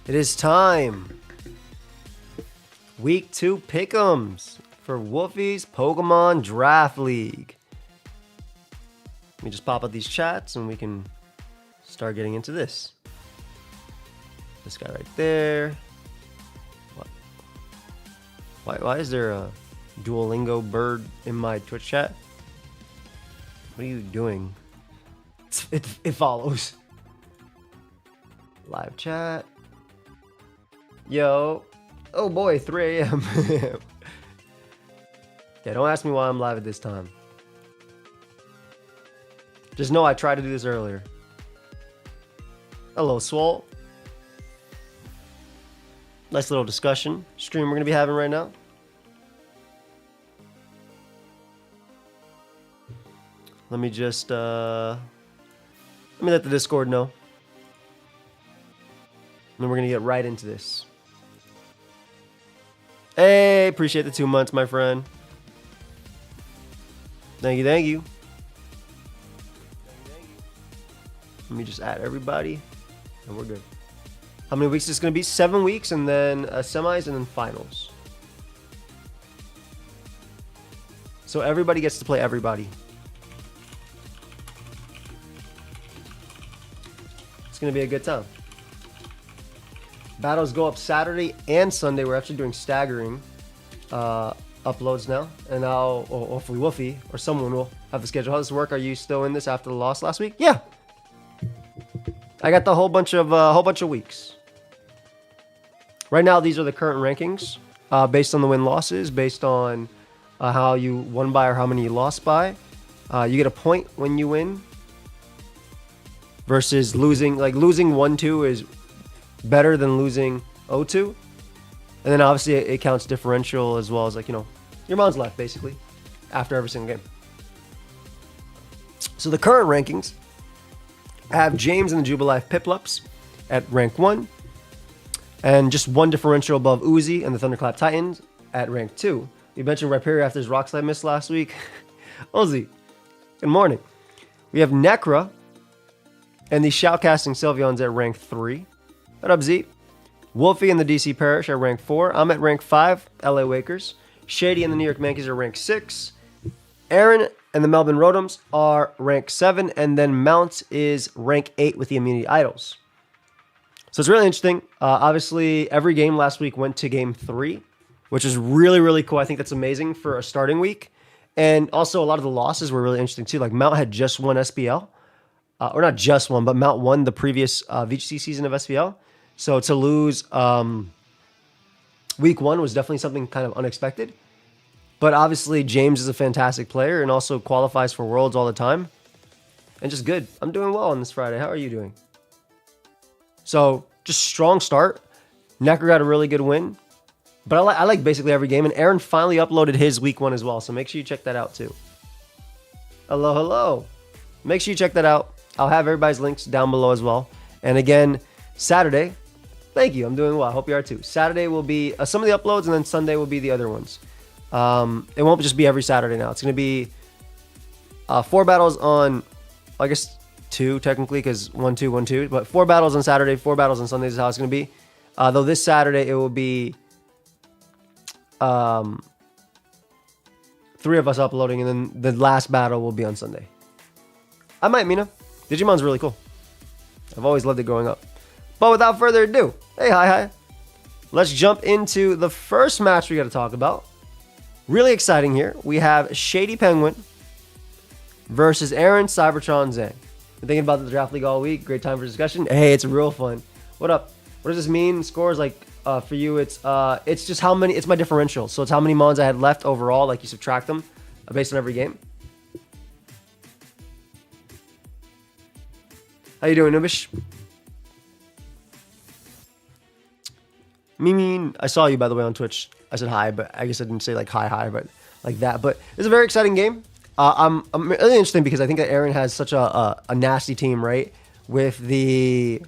It is time. Week 2 pick'ems for Wolfey's Pokemon Draft League. Let me just pop up these chats and we can start getting into this. This guy right there. What? Why is there a Duolingo bird in my Twitch chat? What are you doing? It follows. Live chat. Yo. Oh boy, 3 a.m. Yeah, don't ask me why I'm live at this time. Just know I tried to do this earlier. Hello, Swole. Nice little discussion stream we're going to be having right now. Let me just, let me let the Discord know. And then we're going to get right into this. Hey, appreciate the 2 months, my friend. Thank you, thank you. Let me just add everybody, and we're good. How many weeks is this going to be? 7 weeks, and then semis, and then finals. So everybody gets to play everybody. It's going to be a good time. Battles go up Saturday and Sunday. We're actually doing staggering uploads now. And now, hopefully Wolfey or someone will have the schedule. How does this work? Are you still in this after the loss last week? Yeah. I got the whole bunch of weeks. Right now, these are the current rankings based on the win-losses, based on how you won by or how many you lost by. You get a point when you win versus losing. Like losing 1-2 is better than losing 0-2. And then obviously it counts differential as well as, like, you know, your mounds left basically after every single game. So the current rankings have James and the Jubilife Piplups at rank 1, and just 1 differential above Uzi and the Thunderclap Titans at rank 2. You mentioned Rhyperior after his Rock Slide miss last week. Ozzy, good morning. We have Nekkra and the Shoutcasting Sylveons at rank 3. What up, Z? Wolfey and the DC Parish at rank 4. I'm at rank 5, LA Wakers. Shady and the New York Yankees are rank 6. Aaron and the Melbourne Rotoms are rank 7. And then Mount is rank 8 with the Immunity Idols. So it's really interesting. Obviously, every game last week went to game 3, which is really, really cool. I think that's amazing for a starting week. And also, a lot of the losses were really interesting, too. Like, Mount had just won SPL. Or not just one, but Mount won the previous VGC season of SPL. So to lose week 1 was definitely something kind of unexpected. But obviously, James is a fantastic player and also qualifies for Worlds all the time. And just good. I'm doing well on this Friday. How are you doing? So just strong start. Nekkra got a really good win. But I like basically every game. And Aaron finally uploaded his week 1 as well. So make sure you check that out too. Hello, hello. Make sure you check that out. I'll have everybody's links down below as well. And again, Saturday, thank you. I'm doing well. I hope you are too. Saturday will be some of the uploads, and then Sunday will be the other ones. It won't just be every Saturday now. It's going to be 4 battles on, I guess 2 technically, because 1-2, 1-2. But 4 battles on Saturday, 4 battles on Sunday is how it's going to be. Though this Saturday, it will be 3 of us uploading, and then the last battle will be on Sunday. I might, Mina. Digimon's really cool. I've always loved it growing up. But without further ado, hey, hi. Let's jump into the first match we got to talk about. Really exciting here. We have Shady Penguin versus Aaron Cybertron Zhang. Been thinking about the Draft League all week. Great time for discussion. Hey, it's real fun. What up? What does this mean? Scores, like, for you, it's just how many, it's my differential. So it's how many mons I had left overall. Like, you subtract them based on every game. How you doing, Nubish? Mean, I saw you, by the way, on Twitch. I said hi, but I guess I didn't say like hi, but like that. But it's a very exciting game. I'm really interesting because I think that Aaron has such a nasty team, right? With the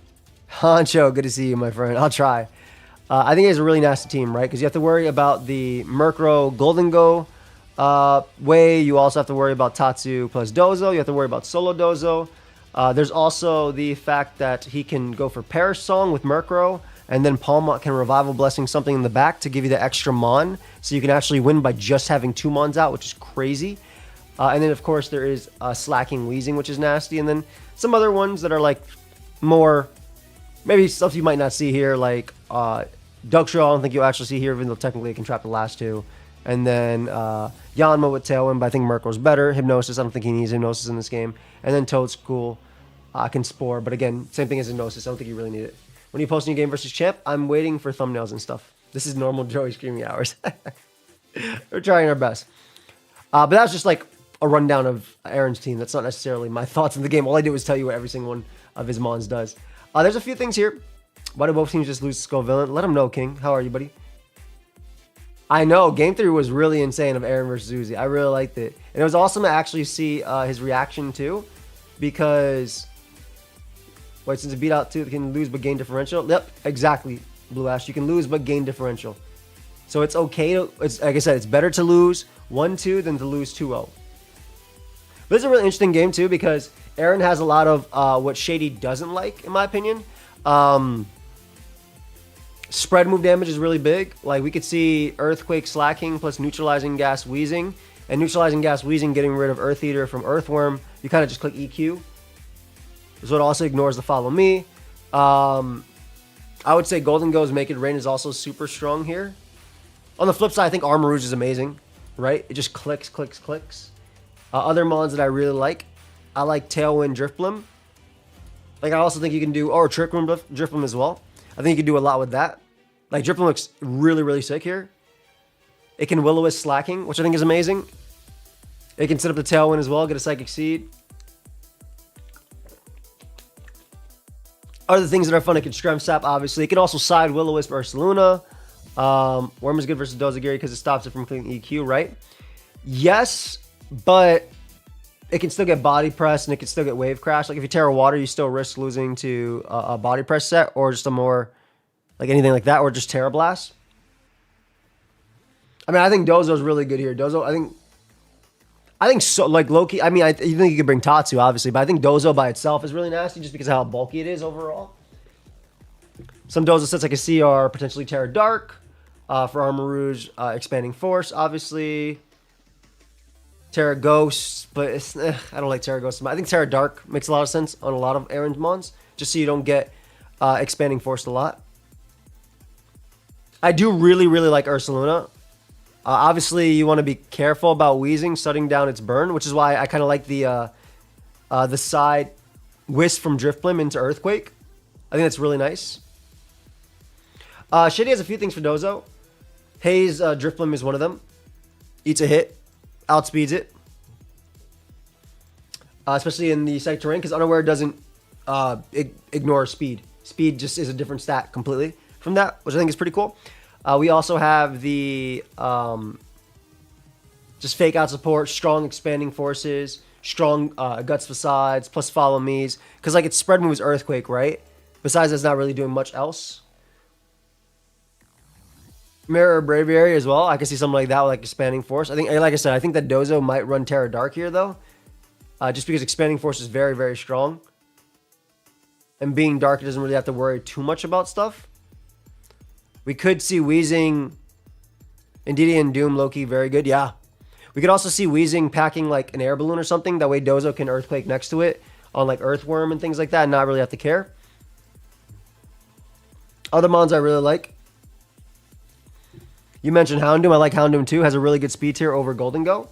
Honcho, good to see you, my friend. I'll try. I think he has a really nasty team, right? Because you have to worry about the Murkrow Golden Go way. You also have to worry about Tatsu plus Dozo. You have to worry about Solo Dozo. There's also the fact that he can go for Perish Song with Murkrow And then Palm can Revival Blessing something in the back to give you the extra Mon. So you can actually win by just having 2 Mons out, which is crazy. And then, of course, there is Slacking Wheezing, which is nasty. And then some other ones that are like more, maybe stuff you might not see here, like Duckshaw, I don't think you'll actually see here, even though technically it can trap the last 2. And then Yanma with Tailwind, but I think Merkle's better. Hypnosis, I don't think he needs Hypnosis in this game. And then Toadstool can Spore, but again, same thing as Hypnosis. I don't think you really need it. When you post a new game versus champ, I'm waiting for thumbnails and stuff. This is normal Joey Screaming hours. We're trying our best. But that's just like a rundown of Aaron's team. That's not necessarily my thoughts on the game. All I did was tell you what every single one of his Mons does. There's a few things here. Why do both teams just lose to Skull Villain? Let him know, King. How are you, buddy? I know. Game 3 was really insane of Aaron versus Uzi. I really liked it. And it was awesome to actually see his reaction, too. Because... Wait, since it beat out 2, it can lose but gain differential. Yep, exactly, Blue Ash. You can lose but gain differential. So it's okay to... It's, like I said, it's better to lose 1-2 than to lose 2-0. But this is a really interesting game, too, because Aaron has a lot of what Shady doesn't like, in my opinion. Spread move damage is really big. Like, we could see Earthquake Slacking plus Neutralizing Gas Wheezing. And Neutralizing Gas Wheezing getting rid of Earth Eater from Earthworm. You kind of just click EQ. So it also ignores the Follow Me. I would say Golden Go's Make It Rain is also super strong here. On the flip side, I think Armor Rouge is amazing, right? It just clicks, clicks, clicks. Other Mons that I really like. I like Tailwind Driftblim. Like, I also think you can do... Or Trick Room Driftblim as well. I think you can do a lot with that. Like, Driftblim looks really, really sick here. It can Will-O-Wisp Slacking, which I think is amazing. It can set up the Tailwind as well, get a Psychic Seed. Other things that are fun, it can Strength Sap, obviously. It can also side Will-O-Wisp or Ursaluna. Worm is good versus Dozagiri because it stops it from clicking EQ, right? Yes, but it can still get Body Press and it can still get Wave Crash. Like, if you Terra Water, you still risk losing to a Body Press set or just a more, like, anything like that, or just Terra Blast. I mean, I think Dozo's really good here. Dozo, I think so, like, low-key, I mean, you think you could bring Tatsu, obviously, but I think Dozo by itself is really nasty just because of how bulky it is overall. Some Dozo sets I can see are potentially Terra Dark, for Armor Rouge, Expanding Force, obviously. Terra Ghost, but it's, I don't like Terra Ghost. I think Terra Dark makes a lot of sense on a lot of Aaron's Mons, just so you don't get Expanding Force a lot. I do really, really like Ursaluna. Obviously, you want to be careful about Wheezing, shutting down its burn, which is why I kind of like the side Wisp from Driftblim into Earthquake. I think that's really nice. Shady has a few things for Dozo. Haze Driftblim is one of them. Eats a hit, outspeeds it. Especially in the Psychic Terrain, because Unaware doesn't ignore speed. Speed just is a different stat completely from that, which I think is pretty cool. We also have the just Fake Out support, strong Expanding Forces, strong Guts Facades, plus Follow Me's. Because, like, its spread moves Earthquake, right? Besides, it's not really doing much else. Mirror Braviary as well. I can see something like that with, like, Expanding Force. I think, like I said, I think that Dozo might run Terra Dark here, though. Just because Expanding Force is very, very strong. And being Dark, it doesn't really have to worry too much about stuff. We could see Wheezing, Indeedee and Doom, Loki, very good, yeah. We could also see Wheezing packing like an air balloon or something. That way Dozo can Earthquake next to it on like Earthworm and things like that and not really have to care. Other Mons I really like. You mentioned Houndoom. I like Houndoom too. Has a really good speed tier over Golden Go.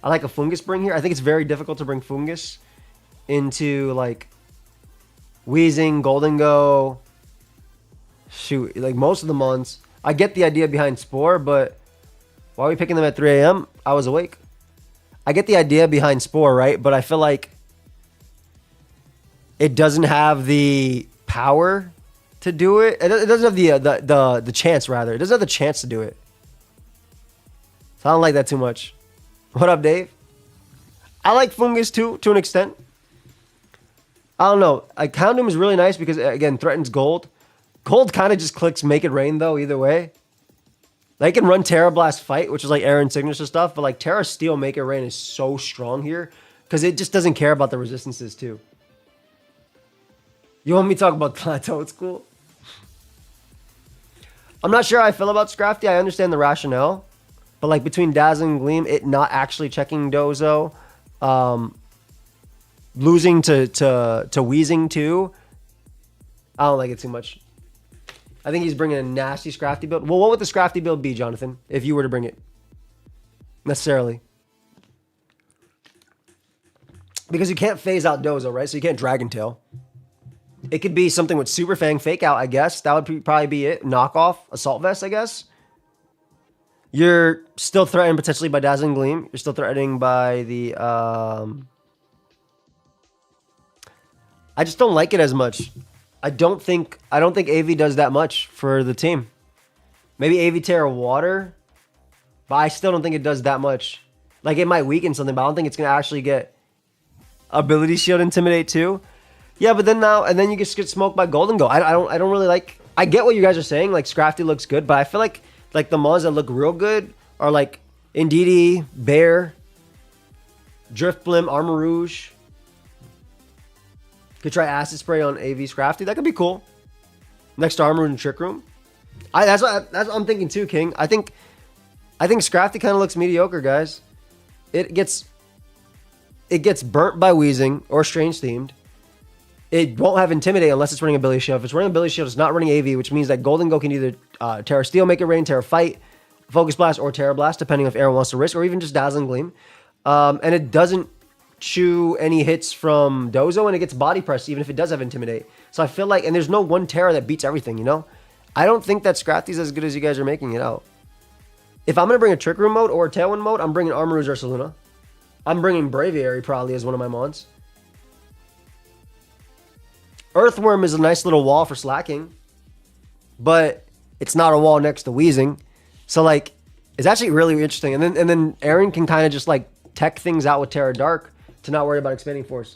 I like a Fungus bring here. I think it's very difficult to bring Fungus into like Wheezing, Golden Go. Shoot, like most of the Mons. I get the idea behind Spore, but why are we picking them at 3 a.m.? I was awake. I get the idea behind Spore, right? But I feel like it doesn't have the power to do it. It doesn't have the chance, rather. It doesn't have the chance to do it. So I don't like that too much. What up, Dave? I like Fungus too, to an extent. I don't know. Like, Houndoom is really nice because, again, threatens Gold. Gold kind of just clicks Make It Rain, though, either way. They can run Terra Blast Fight, which is like Aaron's signature stuff, but like Terra Steel Make It Rain is so strong here because it just doesn't care about the resistances, too. You want me to talk about Plateau School? I'm not sure how I feel about Scrafty. I understand the rationale. But like between Dazzling Gleam, it not actually checking Dozo, losing to Wheezing too, I don't like it too much. I think he's bringing a nasty Scrafty build. Well, what would the Scrafty build be, Jonathan, if you were to bring it? Necessarily. Because you can't phase out Dozo, right? So you can't Dragon Tail. It could be something with Super Fang Fake Out, I guess. That would probably be it. Knockoff Assault Vest, I guess. You're still threatened potentially by Dazzling Gleam. You're still threatening by the... I just don't like it as much. I don't think AV does that much for the team. Maybe AV Terra Water, but I still don't think it does that much. Like it might weaken something, but I don't think it's gonna actually get Ability Shield Intimidate too. Yeah, but then then you just get smoked by Golden Go. I don't really like. I get what you guys are saying. Like Scrafty looks good, but I feel like the mons that look real good are like Indeedee, Bear, Driftblim, Armor Rouge. Could try Acid Spray on AV Scrafty. That could be cool. Next to Armor and Trick Room. That's what I'm thinking too, King. I think Scrafty kind of looks mediocre, guys. It gets burnt by Wheezing or Strange Themed. It won't have Intimidate unless it's running Ability Shield. If it's running Ability Shield, it's not running AV, which means that Golden Go can either Terra Steel, Make It Rain, Terra Fight, Focus Blast, or Terra Blast, depending if Aaron wants to risk, or even just Dazzling Gleam. And it doesn't chew any hits from Dozo, and it gets Body Press, even if it does have Intimidate. So I feel like, and there's no one Terra that beats everything, you know? I don't think that Scrafty's as good as you guys are making it out. If I'm going to bring a Trick Room mode or a Tailwind mode, I'm bringing Armor Rouge Ursaluna. I'm bringing Braviary probably as one of my mons. Earthworm is a nice little wall for slacking, but it's not a wall next to Wheezing. So like, it's actually really interesting. And then Aaron can kind of just like tech things out with Terra Dark to not worry about Expanding Force.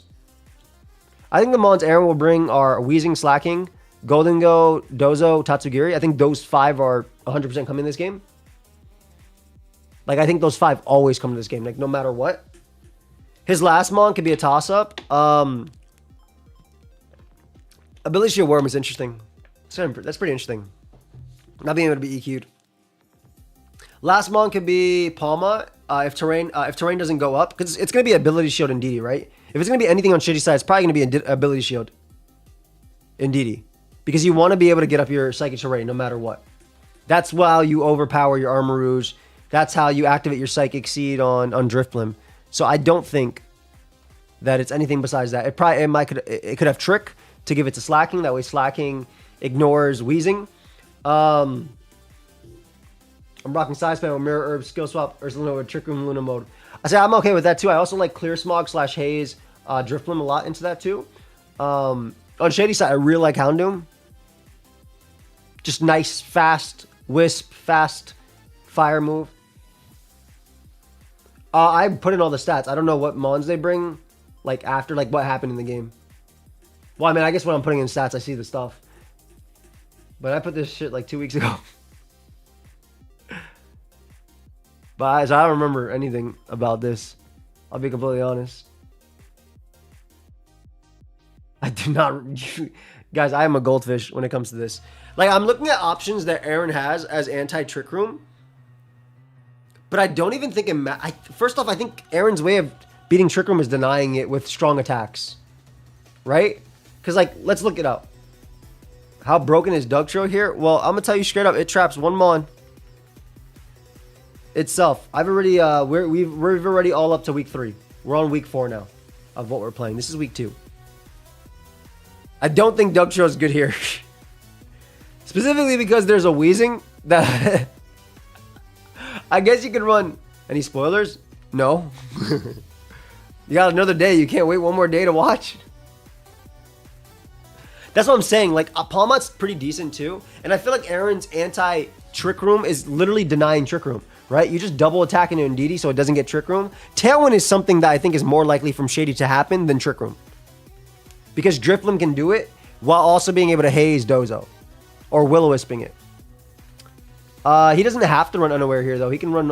I think the mons Aaron will bring are Wheezing, Slacking, Golden Go, Dozo, Tatsugiri. I think those 5 are 100% coming in this game. Like, I think those 5 always come to this game, like no matter what. His last mon could be a toss-up. Ability Shield Worm is interesting. That's pretty interesting. Not being able to be EQ'd. Last mon could be Palma. If terrain doesn't go up, because it's going to be Ability Shield Indeedee, right? If it's going to be anything on Shady side, it's probably going to be Ability Shield Indeedee. Because you want to be able to get up your Psychic Terrain no matter what. That's how you overpower your Armor Rouge. That's how you activate your Psychic Seed on Driftblim. So I don't think that it's anything besides that. It could have Trick to give it to Slacking. That way Slacking ignores Wheezing. I'm rocking Side Spam with Mirror Herb, Skill Swap, Ursaluna with Trick Room Luna mode. I say I'm okay with that too. I also like Clear Smog / Haze, Driftblim a lot into that too. On Shady side, I really like Houndoom. Just nice, fast Wisp, fast fire move. I put in all the stats. I don't know what mons they bring, like after like what happened in the game. Well, I mean, I guess when I'm putting in stats, I see the stuff. But I put this shit like 2 weeks ago. But so I don't remember anything about this. I'll be completely honest. I do not... Guys, I am a goldfish when it comes to this. Like, I'm looking at options that Aaron has as anti-Trick Room. But I don't even think it... First off, I think Aaron's way of beating Trick Room is denying it with strong attacks. Right? Because, like, let's look it up. How broken is Dugtrio here? Well, I'm going to tell you straight up. It traps one mon itself. I've already... we're already all up to week 3. We're on week 4 now of what we're playing. This is week 2. I don't think Dugtrio is good here. Specifically because there's a Wheezing that... I guess you could run... Any spoilers? No. You got another day. You can't wait one more day to watch. That's what I'm saying. Like, Palmot's pretty decent too. And I feel like Aaron's anti-Trick Room is literally denying Trick Room. Right? You just double attack into Indeedee so it doesn't get Trick Room. Tailwind is something that I think is more likely from Shady to happen than Trick Room. Because Driftblim can do it while also being able to haze Dozo. Or Will-O-Wisping it. He doesn't have to run Unaware here, though. He can run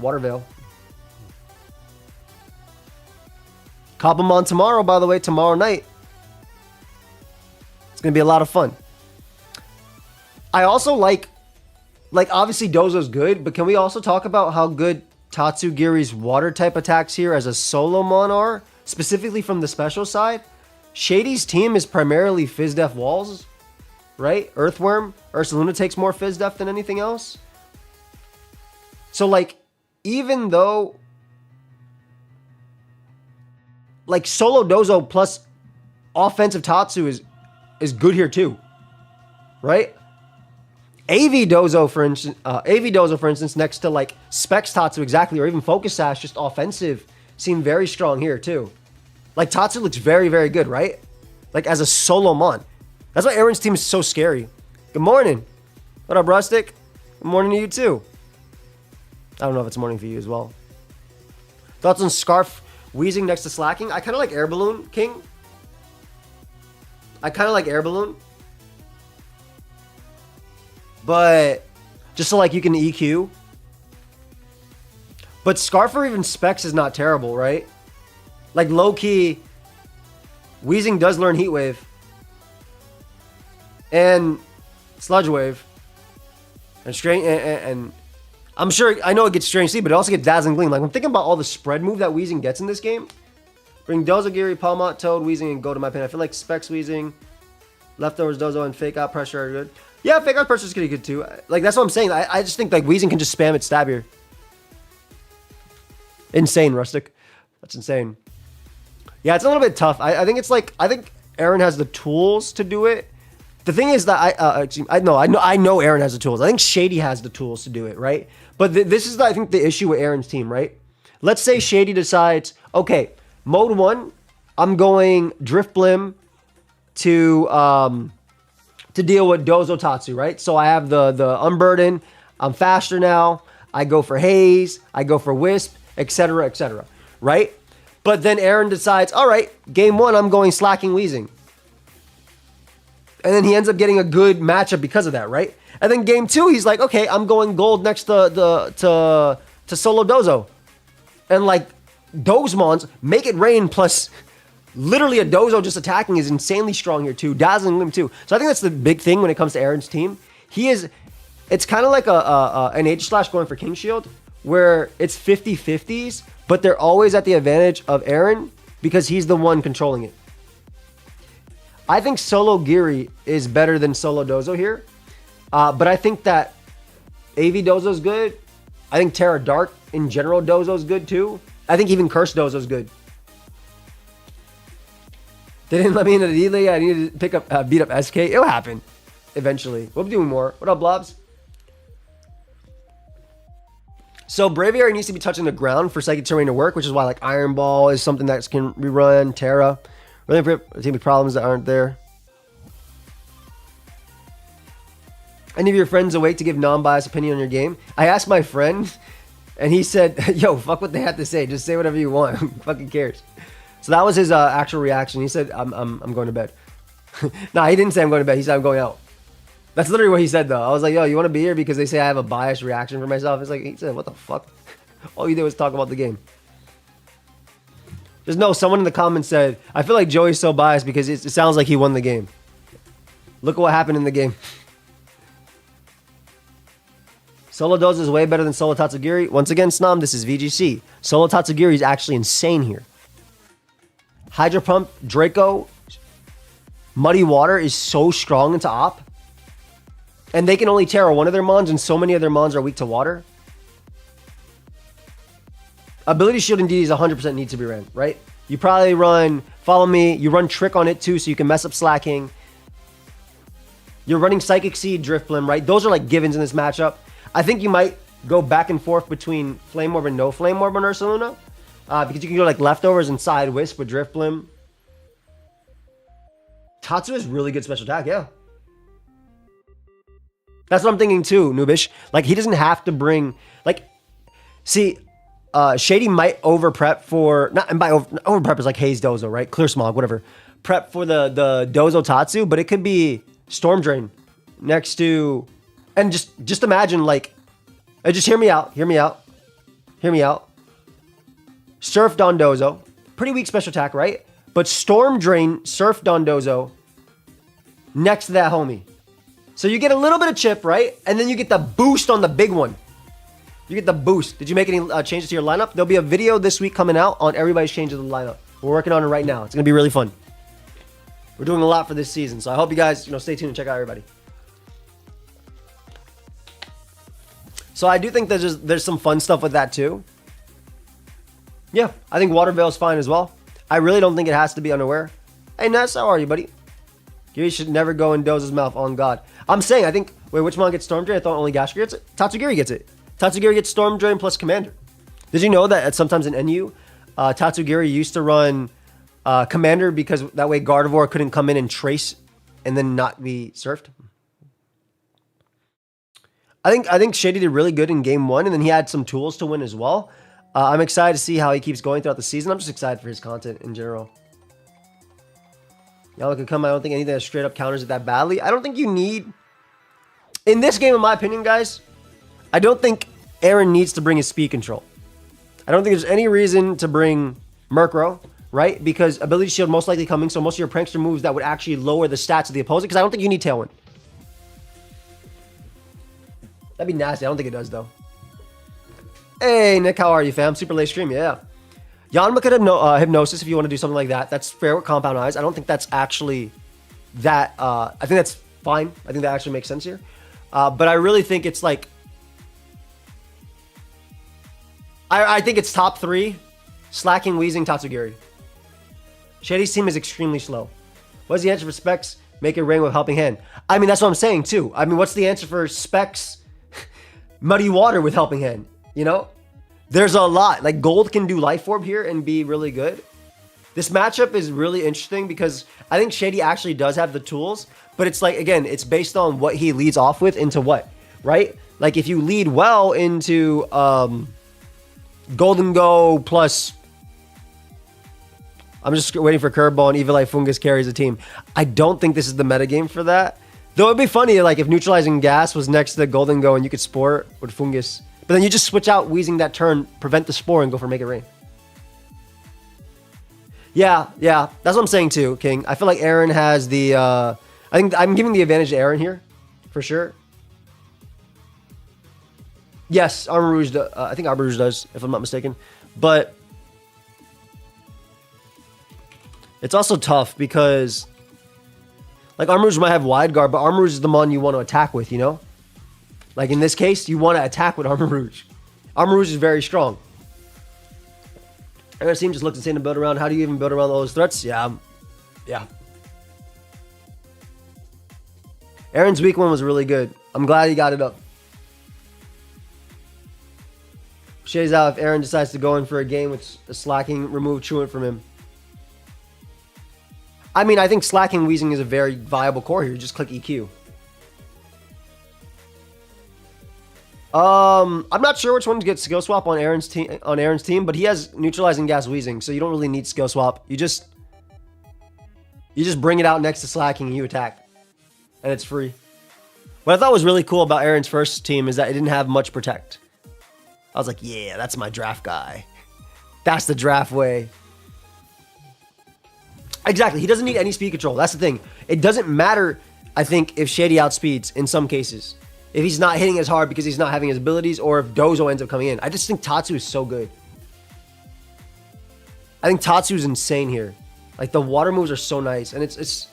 Water Veil. Cobblemon tomorrow, by the way. Tomorrow night. It's going to be a lot of fun. I also like like, obviously Dozo's good, but can we also talk about how good Tatsugiri's water type attacks here as a solo mon are, specifically from the special side? Shady's team is primarily Fizz Def Walls, right? Earthworm, Ursaluna takes more Fizz Def than anything else. So, like, even though, like, solo Dozo plus offensive Tatsu is good here too, right? AV Dozo, for instance, next to like Specs Tatsu exactly, or even Focus Sash, just offensive, seem very strong here too. Like Tatsu looks very, very good, right? Like as a solo mon. That's why Aaron's team is so scary. Good morning. What up, Rustic? Good morning to you too. I don't know if it's morning for you as well. Thoughts on Scarf Wheezing next to Slacking? I kind of like Air Balloon King. I kind of like Air Balloon. But just so like you can EQ. But Scarf or even Specs is not terrible, right? Like low key, Wheezing does learn Heat Wave. And Sludge Wave. And Strange and I'm sure I know it gets Strange Sleep, but it also gets Dazzling Gleam. Like I'm thinking about all the spread move that Wheezing gets in this game. Bring Dozagiri, Palmot, Toad, Wheezing, and go to my pin. I feel like Specs Wheezing, Leftovers Dozo, and Fake Out Pressure are good. Yeah, Fake Out Pressure is pretty good too. Like that's what I'm saying. I just think like Wheezing can just spam it stab here. Insane, Rustic. That's insane. Yeah, it's a little bit tough. I think it's like I think Aaron has the tools to do it. The thing is that I know Aaron has the tools. I think Shady has the tools to do it, right? But this is I think the issue with Aaron's team, right? Let's say Shady decides, okay, mode 1, I'm going Drift Blim to deal with Dozo Tatsu, right? So I have the Unburden. I'm faster now. I go for Haze. I go for Wisp, etc., right? But then Aaron decides, all right, game 1, I'm going Slacking Wheezing. And then he ends up getting a good matchup because of that, right? And then game 2, he's like, okay, I'm going gold next to Solo Dozo. And like, Dozemons, Make It Rain plus literally a Dozo just attacking is insanely strong here too. Dazzling Gleam too. So I think that's the big thing when it comes to Aaron's team. It's kind of like an H-Slash going for King Shield, where it's 50-50s, but they're always at the advantage of Aaron because he's the one controlling it. I think Solo Giri is better than Solo Dozo here. But I think that AV Dozo's good. I think Terra Dark in general Dozo's good too. I think even Curse Dozo's good. They didn't let me into the delay. I needed to pick up, beat up SK. It'll happen eventually. We'll be doing more. What up, Blobs? So Braviary needs to be touching the ground for Psychic Terrain to work, which is why like Iron Ball is something that can rerun. Terra. Really for problems that aren't there. Any of your friends awake to give non-biased opinion on your game? I asked my friend, and he said, yo, fuck what they have to say. Just say whatever you want. Who fucking cares? So that was his actual reaction. He said, I'm going to bed. Nah, he didn't say I'm going to bed. He said I'm going out. That's literally what he said, though. I was like, yo, you want to be here because they say I have a biased reaction for myself? It's like, he said, what the fuck? All you did was talk about the game. Just know someone in the comments said, I feel like Joey's so biased because it sounds like he won the game. Look at what happened in the game. Solo Dozo is way better than Solo Tatsugiri. Once again, Snom, this is VGC. Solo Tatsugiri is actually insane here. Hydro Pump, Draco, Muddy Water is so strong into op. And they can only Terra one of their mons, and so many of their mons are weak to water. Ability Shield indeed is 100% needs to be ran, right? You probably run Follow Me. You run Trick on it too, so you can mess up Slacking. You're running Psychic Seed, Drift Blim, right? Those are like givens in this matchup. I think you might go back and forth between Flame Orb and no Flame Orb on Ursaluna. Because you can go like Leftovers and Side Wisp with Drift Blim. Tatsu is really good special attack, yeah. That's what I'm thinking too, Noobish. Like, he doesn't have to bring... Like, see... Shady might over prep for and by over prep is like Haze Dozo, right? Clear Smog, whatever. Prep for the Dozo Tatsu, but it could be Storm Drain next to, and just imagine like, just hear me out. Surf Don Dozo, pretty weak special attack, right? But Storm Drain, Surf Don Dozo next to that homie. So you get a little bit of chip, right? And then you get the boost on the big one. You get the boost. Did you make any changes to your lineup? There'll be a video this week coming out on everybody's change of the lineup. We're working on it right now. It's going to be really fun. We're doing a lot for this season. So I hope you guys, stay tuned and check out everybody. So I do think there's some fun stuff with that too. Yeah, I think Water Veil's fine as well. I really don't think it has to be unaware. Hey, Ness, how are you, buddy? You should never go in Doza's mouth, on God. I'm saying, I think, wait, which one gets Storm Drain? I thought only Gashka gets it. Tatsugiri gets it. Tatsugiri gets Storm Drain plus Commander. Did you know that sometimes in NU, Tatsugiri used to run Commander because that way Gardevoir couldn't come in and trace and then not be surfed? I think Shady did really good in game 1, and then he had some tools to win as well. I'm excited to see how he keeps going throughout the season. I'm just excited for his content in general. Y'all could come. I don't think anything that straight up counters it that badly. I don't think you need... In this game, in my opinion, guys, I don't think Aaron needs to bring his speed control. I don't think there's any reason to bring Murkrow, right? Because Ability Shield most likely coming, so most of your prankster moves that would actually lower the stats of the opposing, because I don't think you need Tailwind. That'd be nasty. I don't think it does, though. Hey, Nick, how are you, fam? Super late stream, yeah. Yanma could have Hypnosis if you want to do something like that. That's fair with Compound Eyes. I don't think that's actually that... I think that's fine. I think that actually makes sense here. But I really think it's like... I think it's top 3. Slacking, Wheezing, Tatsugiri. Shady's team is extremely slow. What's the answer for Specs? Make it rain with Helping Hand. I mean, that's what I'm saying, too. I mean, what's the answer for Specs? Muddy Water with Helping Hand. There's a lot. Like, Gold can do Life Orb here and be really good. This matchup is really interesting because I think Shady actually does have the tools, but it's like, again, it's based on what he leads off with into what, right? Like, if you lead well into Golden Go plus... I'm just waiting for Curveball and Evilite Fungus carries a team. I don't think this is the metagame for that. Though it'd be funny, like, if Neutralizing Gas was next to Golden Go and you could Spore with Fungus. But then you just switch out Wheezing that turn, prevent the Spore, and go for Make It Rain. Yeah. That's what I'm saying too, King. I feel like Aaron has the... I think I'm giving the advantage to Aaron here, for sure. Yes, Armor Rouge, I think Armor Rouge does, if I'm not mistaken. But... it's also tough because... like, Armor Rouge might have Wide Guard, but Armor Rouge is the mon you want to attack with, Like, in this case, you want to attack with Armor Rouge. Armor Rouge is very strong. Aaron's team just looks insane to build around. How do you even build around all those threats? Yeah. Aaron's weak one was really good. I'm glad he got it up. Shays out if Aaron decides to go in for a game with slacking, remove Truant from him. I mean, I think slacking Wheezing is a very viable core here. Just click EQ. I'm not sure which one gets skill swap on Aaron's team, but he has Neutralizing Gas Wheezing, so you don't really need skill swap. You just bring it out next to slacking and you attack, and it's free. What I thought was really cool about Aaron's first team is that it didn't have much protect. I was like, yeah, that's my draft guy. That's the draft way. Exactly. He doesn't need any speed control. That's the thing. It doesn't matter, I think, if Shady outspeeds in some cases. If he's not hitting as hard because he's not having his abilities, or if Dozo ends up coming in. I just think Tatsu is so good. I think Tatsu is insane here. Like, the water moves are so nice. And it's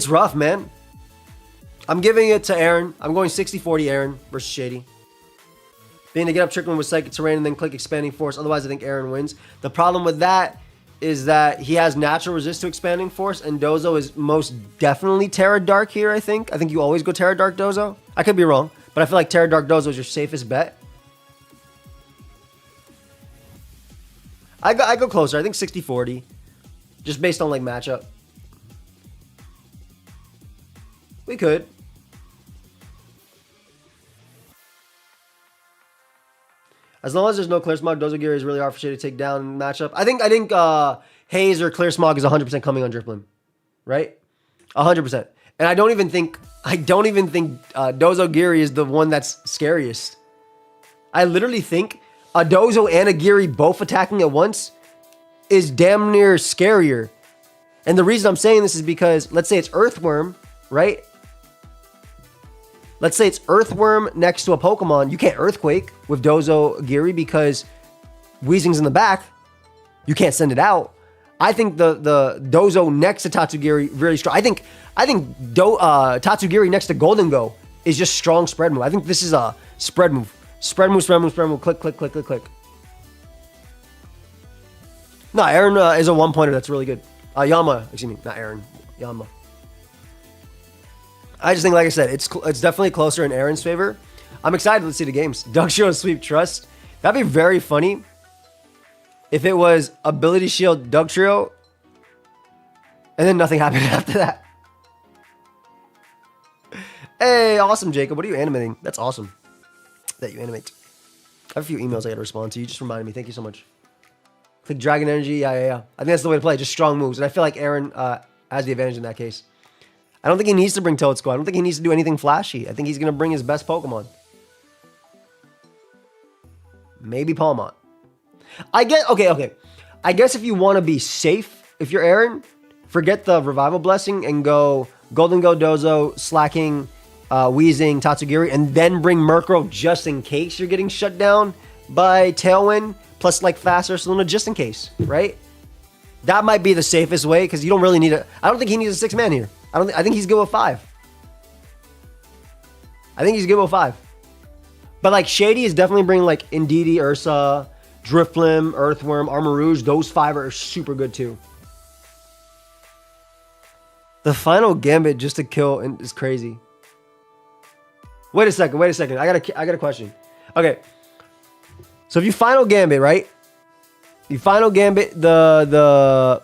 rough, man. I'm giving it to Aaron. I'm going 60-40 Aaron versus Shady. Being to get up Trickling with Psychic Terrain and then click Expanding Force. Otherwise, I think Aaron wins. The problem with that is that he has natural resist to Expanding Force, and Dozo is most definitely Terra Dark here, I think. I think you always go Terra Dark Dozo. I could be wrong, but I feel like Terra Dark Dozo is your safest bet. I go closer. I think 60-40. Just based on, like, matchup. We could. As long as there's no Clear Smog, Dozo Gear is really hard for Shady to take down in matchup. I think Haze or Clear Smog is 100% coming on Driplim, right? 100%. And I don't even think Dozo Geary is the one that's scariest. I literally think a Dozo and a Geary both attacking at once is damn near scarier. And the reason I'm saying this is because, let's say it's Earthworm, right? let's say it's Earthworm next to a Pokemon, you can't Earthquake with Dozo Giri because Weezing's in the back. You can't send it out. I think the Dozo next to Tatsugiri really strong. I think Tatsugiri next to Golden Go is just strong spread move. I think this is a spread move. Spread move, spread move, spread move. Click, click, click, click, click. No, Aaron is a one-pointer that's really good. Yama, excuse me, not Aaron. Yama. I just think, like I said, it's definitely closer in Aaron's favor. I'm excited to see the games. Dugtrio Sweep Trust. That'd be very funny if it was Ability Shield Dugtrio and then nothing happened after that. Hey, awesome, Jacob. What are you animating? That's awesome that you animate. I have a few emails I got to respond to. You just reminded me. Thank you so much. Click Dragon Energy. Yeah. I think that's the way to play. Just strong moves. And I feel like Aaron has the advantage in that case. I don't think he needs to bring Toad Squad. I don't think he needs to do anything flashy. I think he's going to bring his best Pokemon. Maybe Palmont. Okay. I guess if you want to be safe, if you're Aaron, forget the Revival Blessing and go Golden Go Dozo, Slacking, Weezing, Tatsugiri, and then bring Murkrow just in case you're getting shut down by Tailwind, plus like Faster Saluna just in case, right? That might be the safest way because you don't really need I don't think he needs a 6-man here. I think he's good with 5. I think he's good with 5. But like Shady is definitely bringing like Indeedee, Ursa, Drifblim, Earthworm, Armarouge. Those 5 are super good too. The final Gambit just to kill is crazy. Wait a second. I got a question. Okay. So if you final Gambit, right? You final Gambit the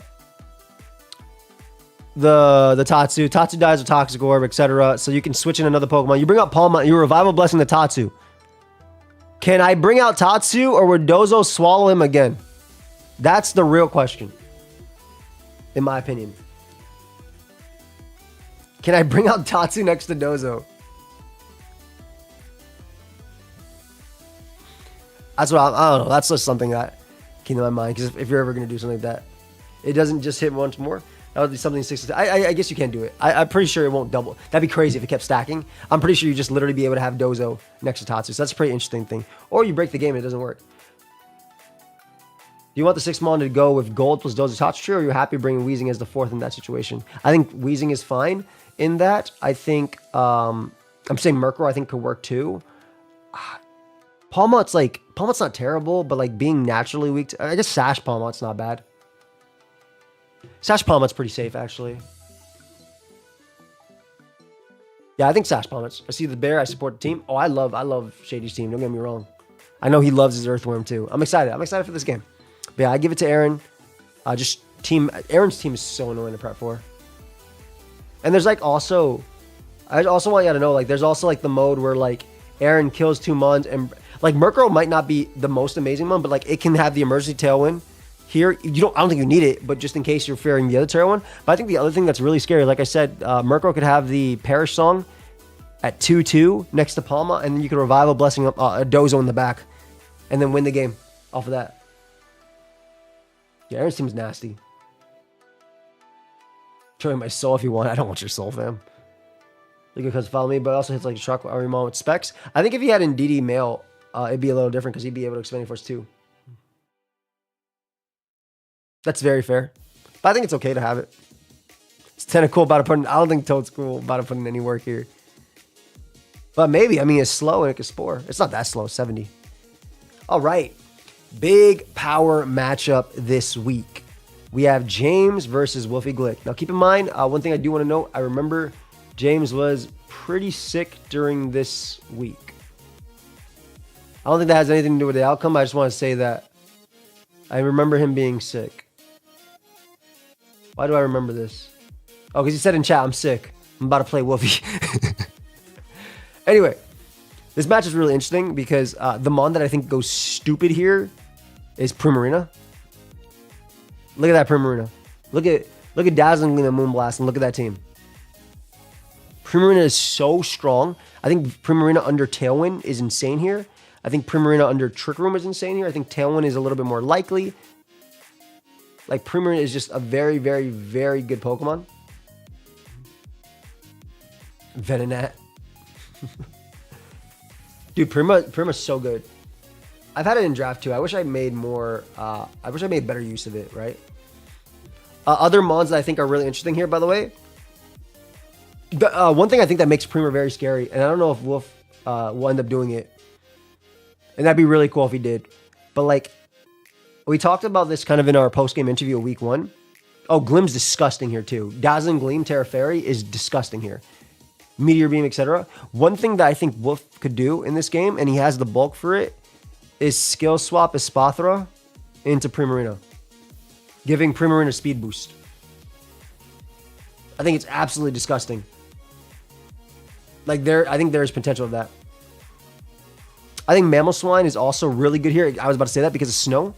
Tatsu. Tatsu dies with Toxic Orb, etc. So you can switch in another Pokemon. You bring out Palma. You Revival Blessing the Tatsu. Can I bring out Tatsu or would Dozo swallow him again? That's the real question. In my opinion. Can I bring out Tatsu next to Dozo? That's what I don't know. That's just something that came to my mind. Because if you're ever going to do something like that, it doesn't just hit once more. That would be something 6. I guess you can't do it. I'm pretty sure it won't double. That'd be crazy if it kept stacking. I'm pretty sure you just literally be able to have Dozo next to Tatsu. So that's a pretty interesting thing. Or you break the game and it doesn't work. Do you want the 6-mon to go with Gold plus Dozo Tatsu, or are you happy bringing Weezing as the 4th in that situation? I think Weezing is fine in that. I think, I'm saying Murkrow I think could work too. Palmott's not terrible, but like being naturally weak to, I guess Sash Palmott's not bad. Sash Palmott's pretty safe, actually. Yeah, I think Sash Palmott's. I see the bear. I support the team. Oh, I love Shady's team. Don't get me wrong. I know he loves his Earthworm too. I'm excited. I'm excited for this game. But yeah, I give it to Aaron. Aaron's team is so annoying to prep for. And there's like also, I also want you to know, like there's also like the mode where like Aaron kills 2 mons and like Murkrow might not be the most amazing one, but like it can have the emergency Tailwind. Here, I don't think you need it, but just in case you're fearing the other Tailwind. But I think the other thing that's really scary, like I said, Murkrow could have the Perish Song at 2-2 next to Palma, and then you could Revival Blessing up a Dozo in the back, and then win the game off of that. Yeah, Aaron's team's nasty. Show me my soul if you want. I don't want your soul, fam. Because follow me, but also hits like a truck every moment with specs. I think if he had Indeedee male, it'd be a little different because he'd be able to expand force too. That's very fair. But I think it's okay to have it. It's Tentacool about to put in, I don't think Toad's cool about to put in any work here. But maybe, I mean, it's slow and it can spore. It's not that slow, 70. All right. Big power matchup this week. We have James versus Wolfey Glick. Now keep in mind, one thing I do want to note, I remember James was pretty sick during this week. I don't think that has anything to do with the outcome. I just want to say that I remember him being sick. Why do I remember this? Oh, because he said in chat, I'm sick. I'm about to play Wolfey. Anyway, this match is really interesting because the mon that I think goes stupid here is Primarina. Look at that Primarina. Look at Dazzling Gleam and Moonblast and look at that team. Primarina is so strong. I think Primarina under Tailwind is insane here. I think Primarina under Trick Room is insane here. I think Tailwind is a little bit more likely. Like, Primarina is just a very, very, very good Pokemon. Venonat. Dude, Prima's so good. I've had it in draft too. I wish I made more. I wish I made better use of it, right? Other mons that I think are really interesting here, by the way. One thing I think that makes Prima very scary, and I don't know if Wolf will end up doing it, and that'd be really cool if he did. But like, we talked about this kind of in our post-game interview of week 1. Oh, Glim's disgusting here too. Dazzling Gleam, Terra Fairy is disgusting here. Meteor Beam, etc. One thing that I think Wolf could do in this game, and he has the bulk for it, is skill swap Espathra into Primarina, giving Primarina speed boost. I think it's absolutely disgusting. Like I think there's potential of that. I think Mammal Swine is also really good here. I was about to say that because of snow.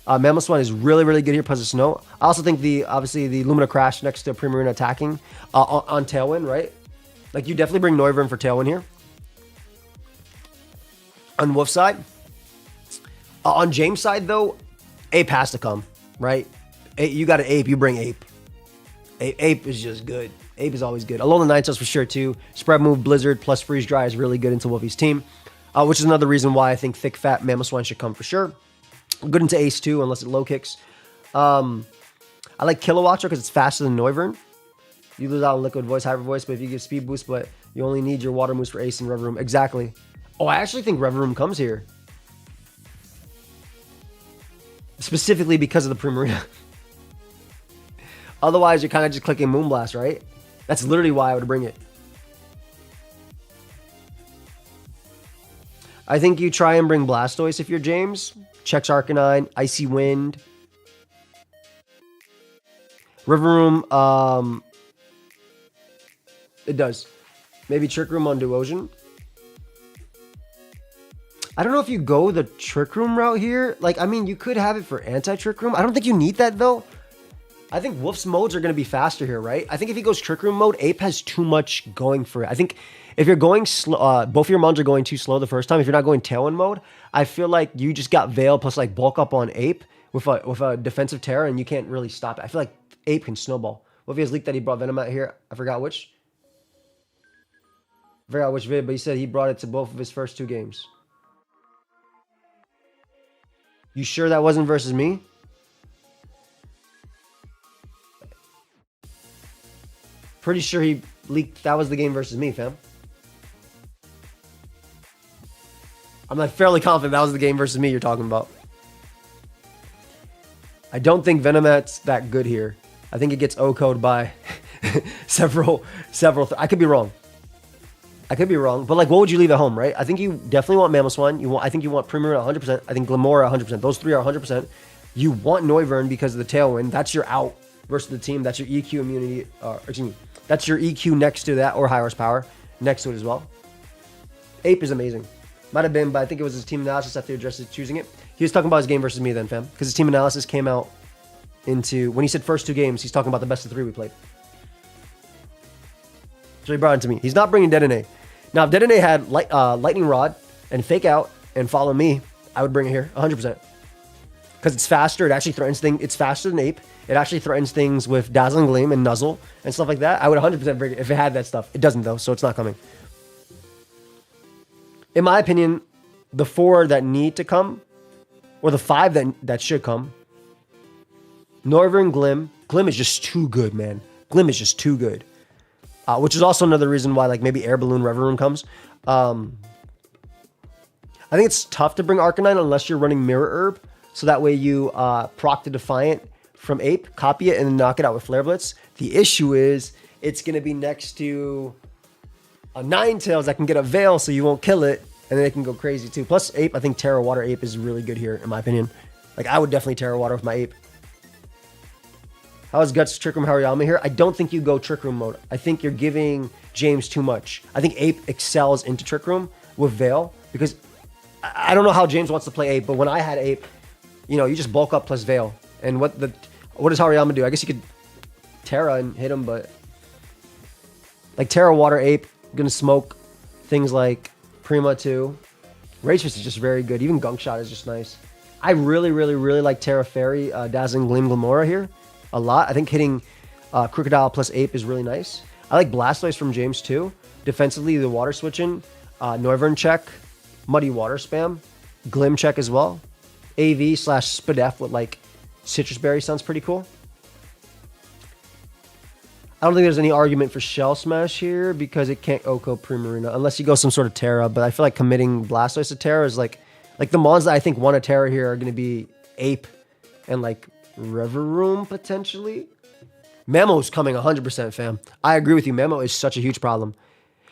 Mammal Swine is really, really good here because of snow. I also think obviously the Lumina Crash next to Primarina attacking on Tailwind, right? Like you definitely bring Noivern for Tailwind here. On Wolf's side. On James' side though, Ape has to come, right? You got an Ape, you bring Ape. Ape is just good. Ape is always good. Alolan Ninetales for sure too. Spread Move, Blizzard plus Freeze Dry is really good into Wolfie's team. Which is another reason why I think Thick Fat Mammal Swine should come for sure. Good into Ace too, unless it low kicks. I like Kilowatcher because it's faster than Noivern. You lose out on Liquid Voice, Hyper Voice, but if you give Speed Boost, but you only need your Water Moves for Ace and Rev Room. Exactly. Oh, I actually think Rev Room comes here. Specifically because of the Primarina. Otherwise, you're kind of just clicking Moonblast, right? That's literally why I would bring it. I think you try and bring Blastoise if you're James. Checks Arcanine, Icy Wind. River Room, it does. Maybe Trick Room on Duosion. I don't know if you go the Trick Room route here. Like, I mean, you could have it for anti-Trick Room. I don't think you need that, though. I think Wolf's modes are going to be faster here, right? I think if he goes Trick Room mode, Ape has too much going for it. I think if you're going slow, both of your mons are going too slow the first time. If you're not going Tailwind mode, I feel like you just got Veil plus like bulk up on Ape with a defensive Terra, and you can't really stop it. I feel like Ape can snowball. Wolfie has leaked that he brought Venom out here. I forgot which. I forgot which vid, but he said he brought it to both of his first 2 games. You sure that wasn't versus me? Pretty sure he leaked that was the game versus me, fam. I'm like fairly confident that was the game versus me you're talking about. I don't think Venomat's that good here. I think it gets O-code by several. I could be wrong. I could be wrong, but like, what would you leave at home, right? I think you definitely want Mammal Swine. I think you want Primarina 100%. I think Glamora 100%. Those 3 are 100%. You want Noivern because of the Tailwind. That's your out versus the team. That's your EQ immunity. Excuse me. That's your EQ next to that, or high horsepower next to it as well. Ape is amazing. Might have been, but I think it was his team analysis after he addressed choosing it. He was talking about his game versus me then, fam. Because his team analysis came out into, when he said first 2 games, he's talking about the best of 3 we played. So he brought it to me. He's not bringing Dedenne. Now, if Dedenne had Lightning Rod and Fake Out and Follow Me, I would bring it here 100%. Because it's faster. It actually threatens things. It's faster than Ape. It actually threatens things with Dazzling Gleam and Nuzzle and stuff like that. I would 100% bring it if it had that stuff. It doesn't, though, so it's not coming. In my opinion, the 4 that need to come, or the 5 that should come, Noivern, Glim. Glim is just too good, man. Glim is just too good. Which is also another reason why, like, maybe Air Balloon Rever Room comes. I think it's tough to bring Arcanine unless you're running Mirror Herb. So that way you proc the Defiant from Ape, copy it, and then knock it out with Flare Blitz. The issue is it's going to be next to a Ninetales that can get a Veil so you won't kill it, and then it can go crazy too. Plus Ape, I think Terra Water Ape is really good here, in my opinion. Like, I would definitely Terra Water with my Ape. How is Guts Trick Room Hariyama here? I don't think you go Trick Room mode. I think you're giving James too much. I think Ape excels into Trick Room with Veil, because I don't know how James wants to play Ape, but when I had Ape, you know, you just bulk up plus Veil. And what does Hariyama do? I guess you could Terra and hit him, but like Terra Water Ape, gonna smoke things like Prima too. Rage Fist is just very good. Even Gunk Shot is just nice. I really like Terra Fairy, Dazzling Gleam Glamora here a lot. I think hitting Crocodile plus Ape is really nice. I like Blastoise from James too. Defensively, the water switching, Noivern check, muddy water spam, Glim check as well. AV slash Spadef with like Citrus Berry sounds pretty cool. I don't think there's any argument for Shell Smash here because it can't Oko Primarina unless you go some sort of Terra. But I feel like committing Blastoise to Terra is like the mons that I think want a Terra here are going to be Ape and like Reveroom potentially. Mamo's coming 100%, fam. I agree with you. Mamo is such a huge problem.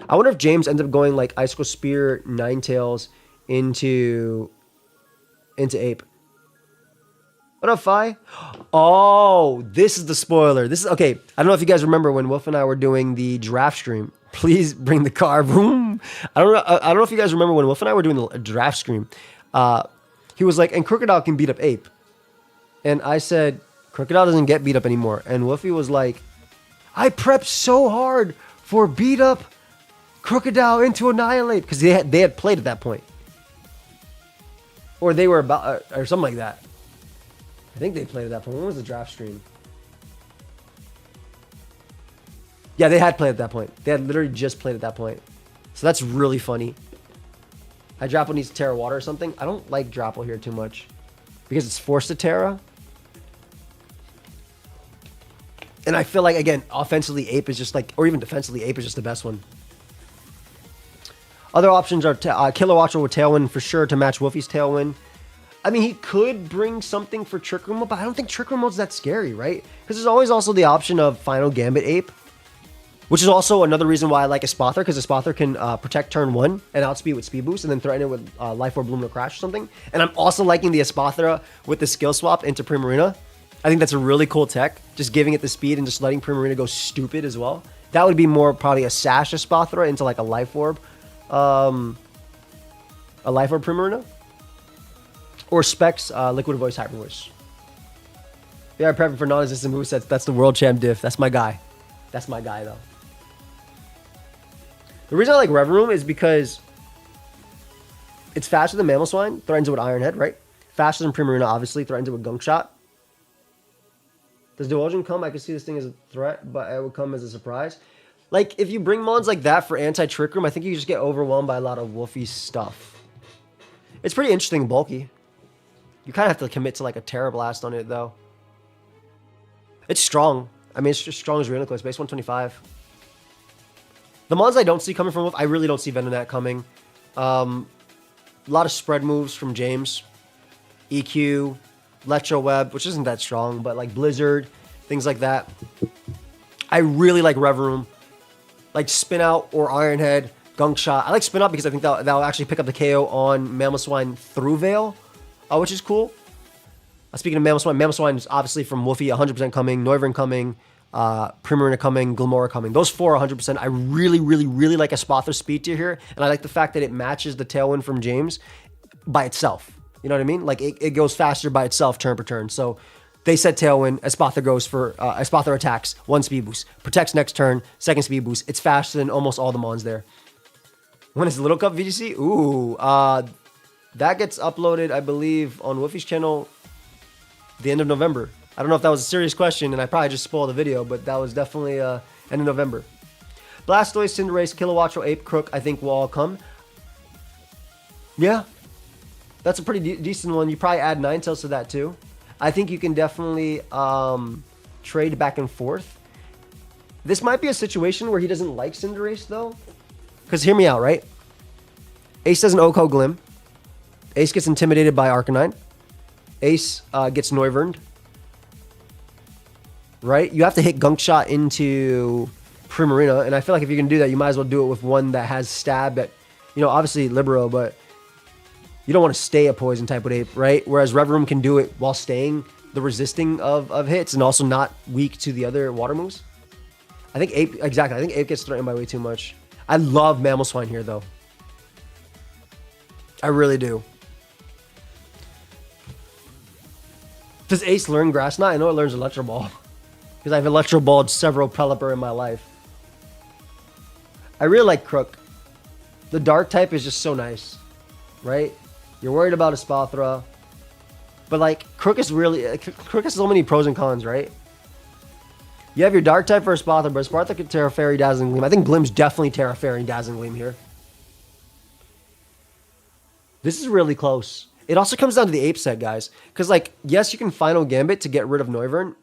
I wonder if James ended up going like Icicle Spear, Ninetales into Ape. What up, Fi? Oh, this is the spoiler. This is okay. I don't know if you guys remember when Wolf and I were doing the draft stream. Please bring the car. Boom. I don't know if you guys remember when Wolf and I were doing the draft stream. He was like, and Crocodile can beat up Ape. And I said, Crocodile doesn't get beat up anymore. And Wolfie was like, I prepped so hard for beat up Crocodile into Annihilate because they had played at that point. Or they were about, or something like that. I think they played at that point. When was the draft stream? Yeah, they had played at that point. They had literally just played at that point. So that's really funny. Hydrapple needs to Terra Water or something. I don't like Drapple here too much. Because it's forced to Terra. And I feel like, again, offensively, Ape is just like, or even defensively, Ape is just the best one. Other options are Killer Watcher with Tailwind for sure to match Wolfie's Tailwind. I mean, he could bring something for Trick Room Mode, but I don't think Trick Room Mode's that scary, right? Because there's always also the option of Final Gambit Ape, which is also another reason why I like Espather, because Espather can protect turn 1 and outspeed with Speed Boost and then threaten it with Life Orb, Luminal Crash or something. And I'm also liking the Espathra with the skill swap into Primarina. I think that's a really cool tech, just giving it the speed and just letting Primarina go stupid as well. That would be more probably a Sash Espathra into like a Life Orb. A Life Orb Primarina. Or Specs Liquid Voice Hyper Voice. Yeah, prepping for non-existent movesets. That's the World Champ diff. That's my guy. That's my guy, though. The reason I like Reveroom is because it's faster than Mamoswine. Threatens it with Iron Head, right? Faster than Primarina, obviously. Threatens it with Gunk Shot. Does Divulsion come? I could see this thing as a threat, but it would come as a surprise. Like, if you bring mons like that for anti-Trick Room, I think you just get overwhelmed by a lot of Wolfie stuff. It's pretty interesting and bulky. You kind of have to commit to like a Terra Blast on it, though. It's strong. I mean, it's just strong as Reuniclus, base 125. The mons I don't see coming from Wolf, I really don't see Venonat coming. A lot of spread moves from James. EQ, Electro Web, which isn't that strong, but like Blizzard, things like that. I really like Reveroom. Like Spin Out or Iron Head, Gunk Shot. I like Spin Out because I think that'll actually pick up the KO on Mamoswine through Veil. Which is cool. Speaking of Mamoswine is obviously from Wolfie, 100% coming. Noivern coming. Primarina coming. Glimora coming. Those four are 100%. I really, really, really like Espathra's speed tier here. And I like the fact that it matches the Tailwind from James by itself. You know what I mean? Like, it goes faster by itself turn per turn. So, they said Tailwind. Espathra goes for... Espathra attacks. 1 speed boost. Protects next turn. 2nd speed boost. It's faster than almost all the mons there. When is the Little Cup VGC? Ooh. That gets uploaded, I believe, on Wolfie's channel the end of November. I don't know if that was a serious question, and I probably just spoiled the video, but that was definitely end of November. Blastoise, Cinderace, Kilowattrel, Ape, Crook, I think will all come. Yeah. That's a pretty decent one. You probably add Ninetales to that, too. I think you can definitely trade back and forth. This might be a situation where he doesn't like Cinderace, though. Because hear me out, right? Ace doesn't Oko Glim. Ace gets intimidated by Arcanine. Ace gets Noiverned. Right? You have to hit Gunk Shot into Primarina. And I feel like if you're going to do that, you might as well do it with one that has Stab that, you know, obviously Libero, but you don't want to stay a Poison type with Ape, right? Whereas Reveroom can do it while staying the resisting of hits and also not weak to the other water moves. I think Ape, exactly. I think Ape gets threatened by way too much. I love Mamoswine here, though. I really do. Does Ace learn Grass Knot? I know it learns Electro Ball. Because I've Electro Balled several Pelipper in my life. I really like Crook. The Dark type is just so nice. Right? You're worried about Espathra. But like, Crook is really... Crook has so many pros and cons, right? You have your dark type for a Spather, but Sparta could Terra Fairy, Dazzling Gleam. I think Glim's definitely Terra Fairy, Dazzling Gleam here. This is really close. It also comes down to the ape set, guys. Because, like, yes, you can Final Gambit to get rid of Noivern.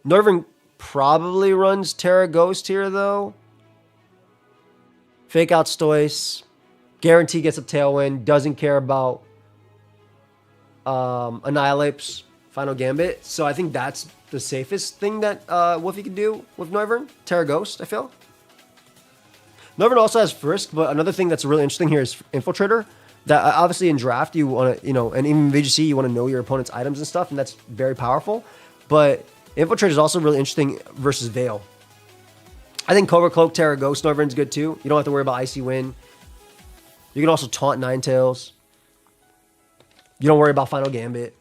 Noivern probably runs Terra Ghost here, though. Fake out Stoice. Guarantee gets up Tailwind. Doesn't care about Annihilape's Final Gambit. So I think that's the safest thing that Wolfey can do with Noivern. Terra Ghost, I feel. Noivern also has Frisk, but another thing that's really interesting here is Infiltrator. That obviously in draft you want to, and even in VGC you want to know your opponent's items and stuff, and that's very powerful. But Infiltrator is also really interesting versus Veil. I think Cobra Cloak, Terra Ghost, Noivern's good too. You don't have to worry about Icy Wind. You can also taunt Ninetales. You don't worry about Final Gambit.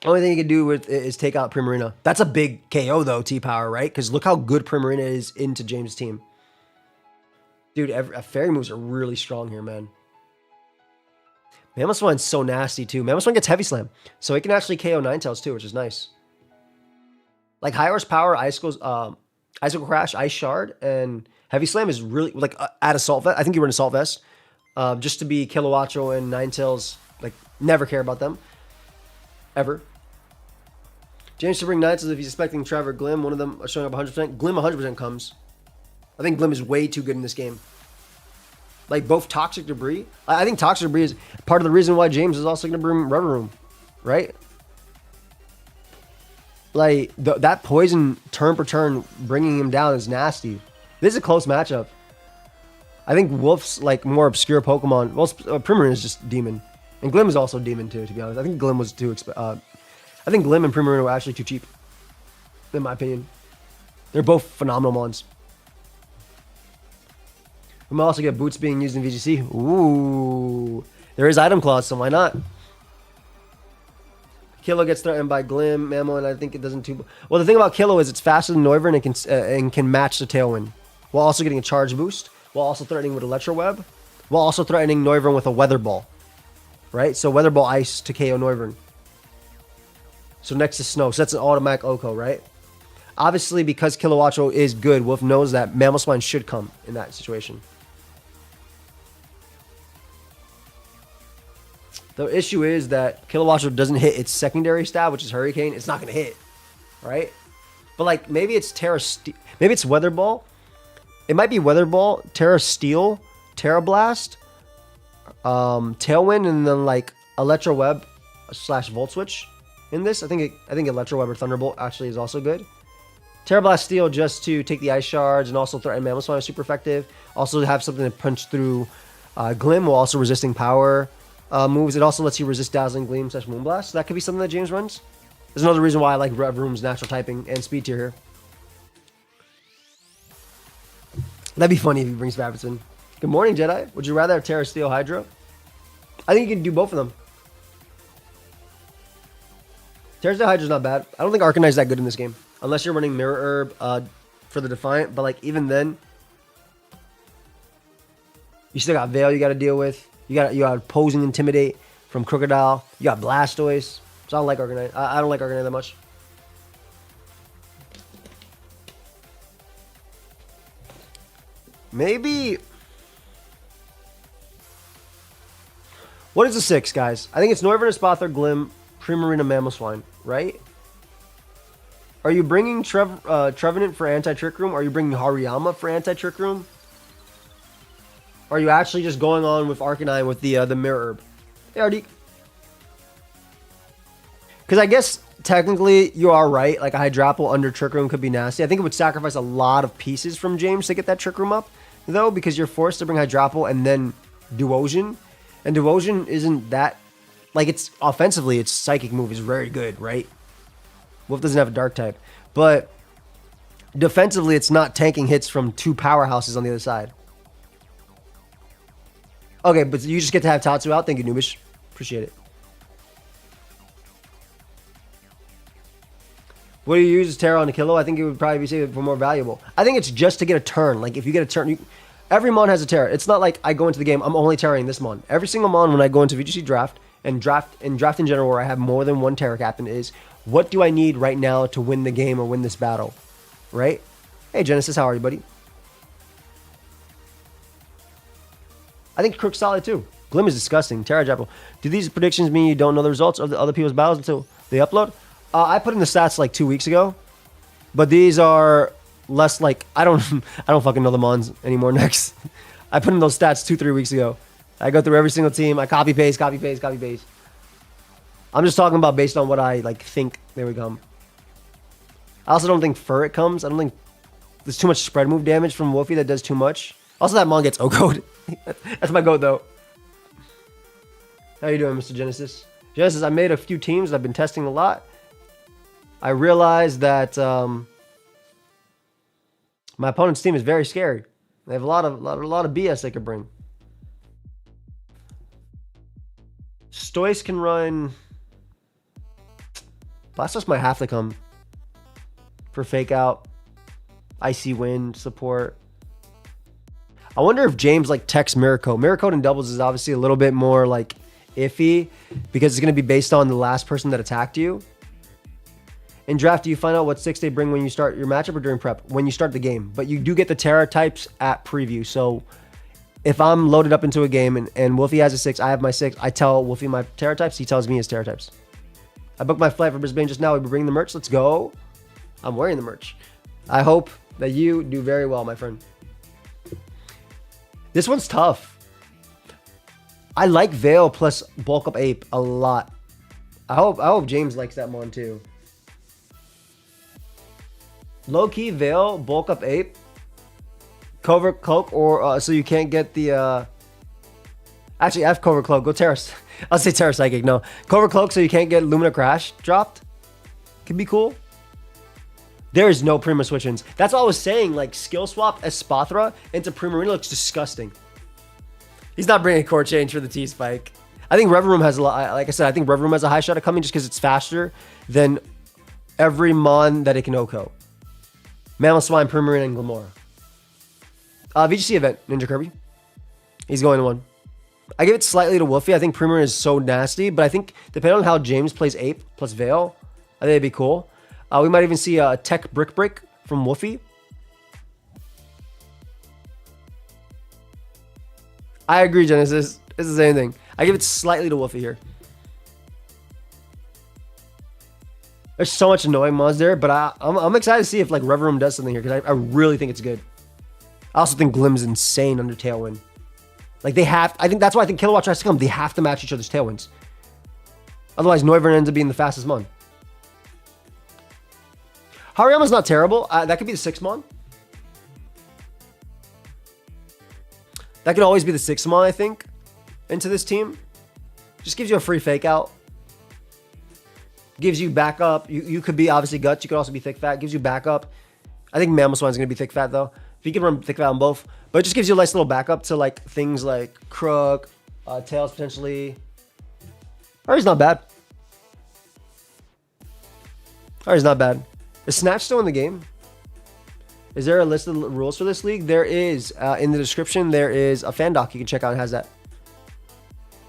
Only thing you can do with is take out Primarina. That's a big KO though, T-Power, right? Because look how good Primarina is into James' team. Dude, fairy moves are really strong here, man. Mamoswine's so nasty too. Mamoswine gets Heavy Slam, so it can actually KO Ninetales too, which is nice. Like high horsepower, Icicle Crash, Ice Shard, and Heavy Slam is really like at Assault Vest. I think you run Assault Vest just to be Kilowattrel and Ninetales. Like never care about them ever. James should bring Ninetales if he's expecting Trevor Glim. One of them showing up 100%. Glim 100% comes. I think Glim is way too good in this game. Like both Toxic Debris. I think Toxic Debris is part of the reason why James is also going to bring Rubber Room, right? Like that poison turn per turn bringing him down is nasty. This is a close matchup. I think Wolf's like more obscure Pokemon. Well, Primarina is just Demon, and Glim is also Demon too. To be honest, I think Glim was too. I think Glim and Primarina were actually too cheap, in my opinion. They're both phenomenal mons. We might also get Boots being used in VGC. Ooh, there is item clause, so why not? Kilo gets threatened by Glim, Mammo, and I think it doesn't too. Well, the thing about Kilo is it's faster than Noivern and can match the Tailwind, while also getting a charge boost, while also threatening with Electro Web, while also threatening Noivern with a Weather Ball, right? So Weather Ball Ice to KO Noivern. So next to Snow, so that's an automatic OHKO, right? Obviously, because Kilowattrel is good, Wolf knows that Mamoswine should come in that situation. The issue is that Kilowattrel doesn't hit its secondary stab, which is Hurricane. It's not going to hit, right? But like maybe it's maybe it's Weather Ball. It might be Weather Ball, Terra Steel, Terra Blast, Tailwind, and then like Electro Web / Volt Switch in this. I think Electro Web or Thunderbolt actually is also good. Terra Blast Steel just to take the Ice Shards and also threaten Mamoswine is super effective. Also have something to punch through Glim while also resisting power. Moves. It also lets you resist Dazzling Gleam / Moonblast. So that could be something that James runs. There's another reason why I like Rev Room's natural typing and speed tier here. That'd be funny if he brings Babbittson. Good morning, Jedi. Would you rather have Terra Steel Hydro? I think you can do both of them. Terra Steel Hydra's not bad. I don't think Arcanine is that good in this game. Unless you're running Mirror Herb for the Defiant. But like even then, you still got Veil you got to deal with. You got Opposing Intimidate from Crocodile. You got Blastoise. So I don't like Arcanine. I don't like Arcanine that much. Maybe. What is the 6, guys? I think it's Noivern, Espathar, Glim, Primarina, Mamoswine, right? Are you bringing Trevenant for Anti-Trick Room? Are you bringing Hariyama for Anti-Trick Room? Or are you actually just going on with Arcanine with the Mirror Herb? Hey, Artie. Because I guess technically you are right. Like a Hydrapple under Trick Room could be nasty. I think it would sacrifice a lot of pieces from James to get that Trick Room up, though, because you're forced to bring Hydrapple and then Duosion. And Duosion isn't that... Like, it's offensively, its Psychic move is very good, right? Wolf doesn't have a Dark type. But defensively, it's not tanking hits from 2 powerhouses on the other side. Okay, but you just get to have Tatsu out. Thank you, Noobish. Appreciate it. What do you use as Terra on a Kilo? I think it would probably be saved for more valuable. I think it's just to get a turn. Like, if you get a turn... every Mon has a Terra. It's not like I go into the game, I'm only Terraing this Mon. Every single Mon when I go into VGC Draft and draft in general, where I have more than one Terra captain, is what do I need right now to win the game or win this battle, right? Hey Genesis, how are you, buddy? I think Crook's solid too. Glim is disgusting. Terra Jackal. Do these predictions mean you don't know the results of the other people's battles until they upload? I put in the stats like 2 weeks ago, but these are less like I don't fucking know the mons anymore. Next, I put in those stats 2-3 weeks ago. I go through every single team. I copy paste, copy paste, copy paste. I'm just talking about based on what I like think they would come. I also don't think Furret comes. I don't think there's too much spread move damage from Wolfey that does too much. Also, that mon gets OGO'd. That's my goat though. How you doing, Mr. Genesis? Genesis, I made a few teams that I've been testing a lot. I realized that my opponent's team is very scary. They have a lot of BS they could bring. Stoice can run. Blastos might have to come for fake out, icy wind support. I wonder if James like techs Mirror Coat. Mirror Coat in doubles is obviously a little bit more like iffy because it's going to be based on the last person that attacked you. In draft, do you find out what 6 they bring when you start your matchup or during prep? When you start the game. But you do get the Terra types at preview. So if I'm loaded up into a game and Wolfey has a 6, I have my 6, I tell Wolfey my Terra types, he tells me his Terra types. I booked my flight for Brisbane just now. We'll be bringing the merch. Let's go. I'm wearing the merch. I hope that you do very well, my friend. This one's tough. I like Veil plus Bulk Up Ape a lot. I hope James likes that one too. Low key Veil, Bulk Up Ape, Covert Cloak, or so you can't get the actually F Covert Cloak. Go Terra. I'll say Terra Psychic. No, Covert Cloak, so you can't get Lumina Crash dropped. Could be cool. There is no Prima switch-ins. That's all I was saying. Like skill swap Espathra into Primarina looks disgusting. He's not bringing core change for the T Spike. I think Rev Room has a lot. Like I said, I think Rev Room has a high shot of coming just because it's faster than every mon that it can OHKO. Mammal Swine, Primarina, and Glamora. VGC event, Ninja Kirby. He's going to 1. I give it slightly to Wolfey. I think Primarina is so nasty, but I think depending on how James plays Ape plus Veil, I think it'd be cool. We might even see a Tech Brick Break from Wolfey. I agree, Genesis. It's the same thing. I give it slightly to Wolfey here. There's so much annoying mods there, but I'm excited to see if like Rev Room does something here because I really think it's good. I also think Glim's insane under Tailwind. Like they have, I think that's why I think Kilowatt tries to come. They have to match each other's Tailwinds. Otherwise, Noivern ends up being the fastest mon. Hariyama's not terrible. That could be the 6th mon. That could always be the 6th mon, I think, into this team. Just gives you a free fake out. Gives you backup. You could be obviously Guts. You could also be Thick Fat. Gives you backup. I think Mammal Swine's going to be Thick Fat, though. If you can run Thick Fat on both. But it just gives you a nice little backup to like things like Crook, Tails potentially. Ari's not bad. Ari's not bad. Is Snatch still in the game? Is there a list of rules for this league? There is. In the description, there is a fan doc you can check out. It has that.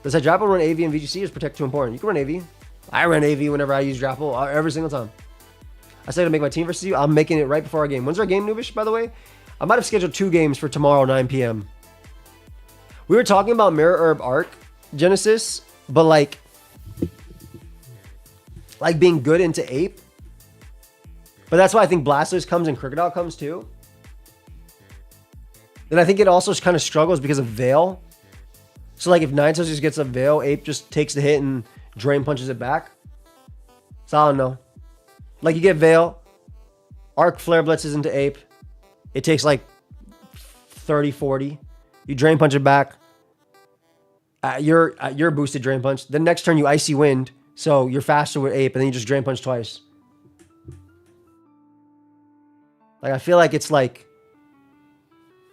Does Hydrapple run AV and VGC or is Protect too important? You can run AV. I run AV whenever I use Drapple every single time. I say to make my team versus you. I'm making it right before our game. When's our game, Noobish, by the way? I might have scheduled 2 games for tomorrow, 9 p.m. We were talking about Mirror Herb Arc, Genesis, but like being good into Ape. But that's why I think Blastoise comes and Crocodile comes too. And I think it also kind of struggles because of Veil. So like if Ninetales just gets a Veil, Ape just takes the hit and Drain punches it back. So I don't know. Like you get Veil, Arc Flare Blitzes into Ape. It takes like 30, 40. You Drain punch it back. You're boosted Drain punch. The next turn you Icy Wind. So you're faster with Ape and then you just Drain punch twice. Like I feel like it's like,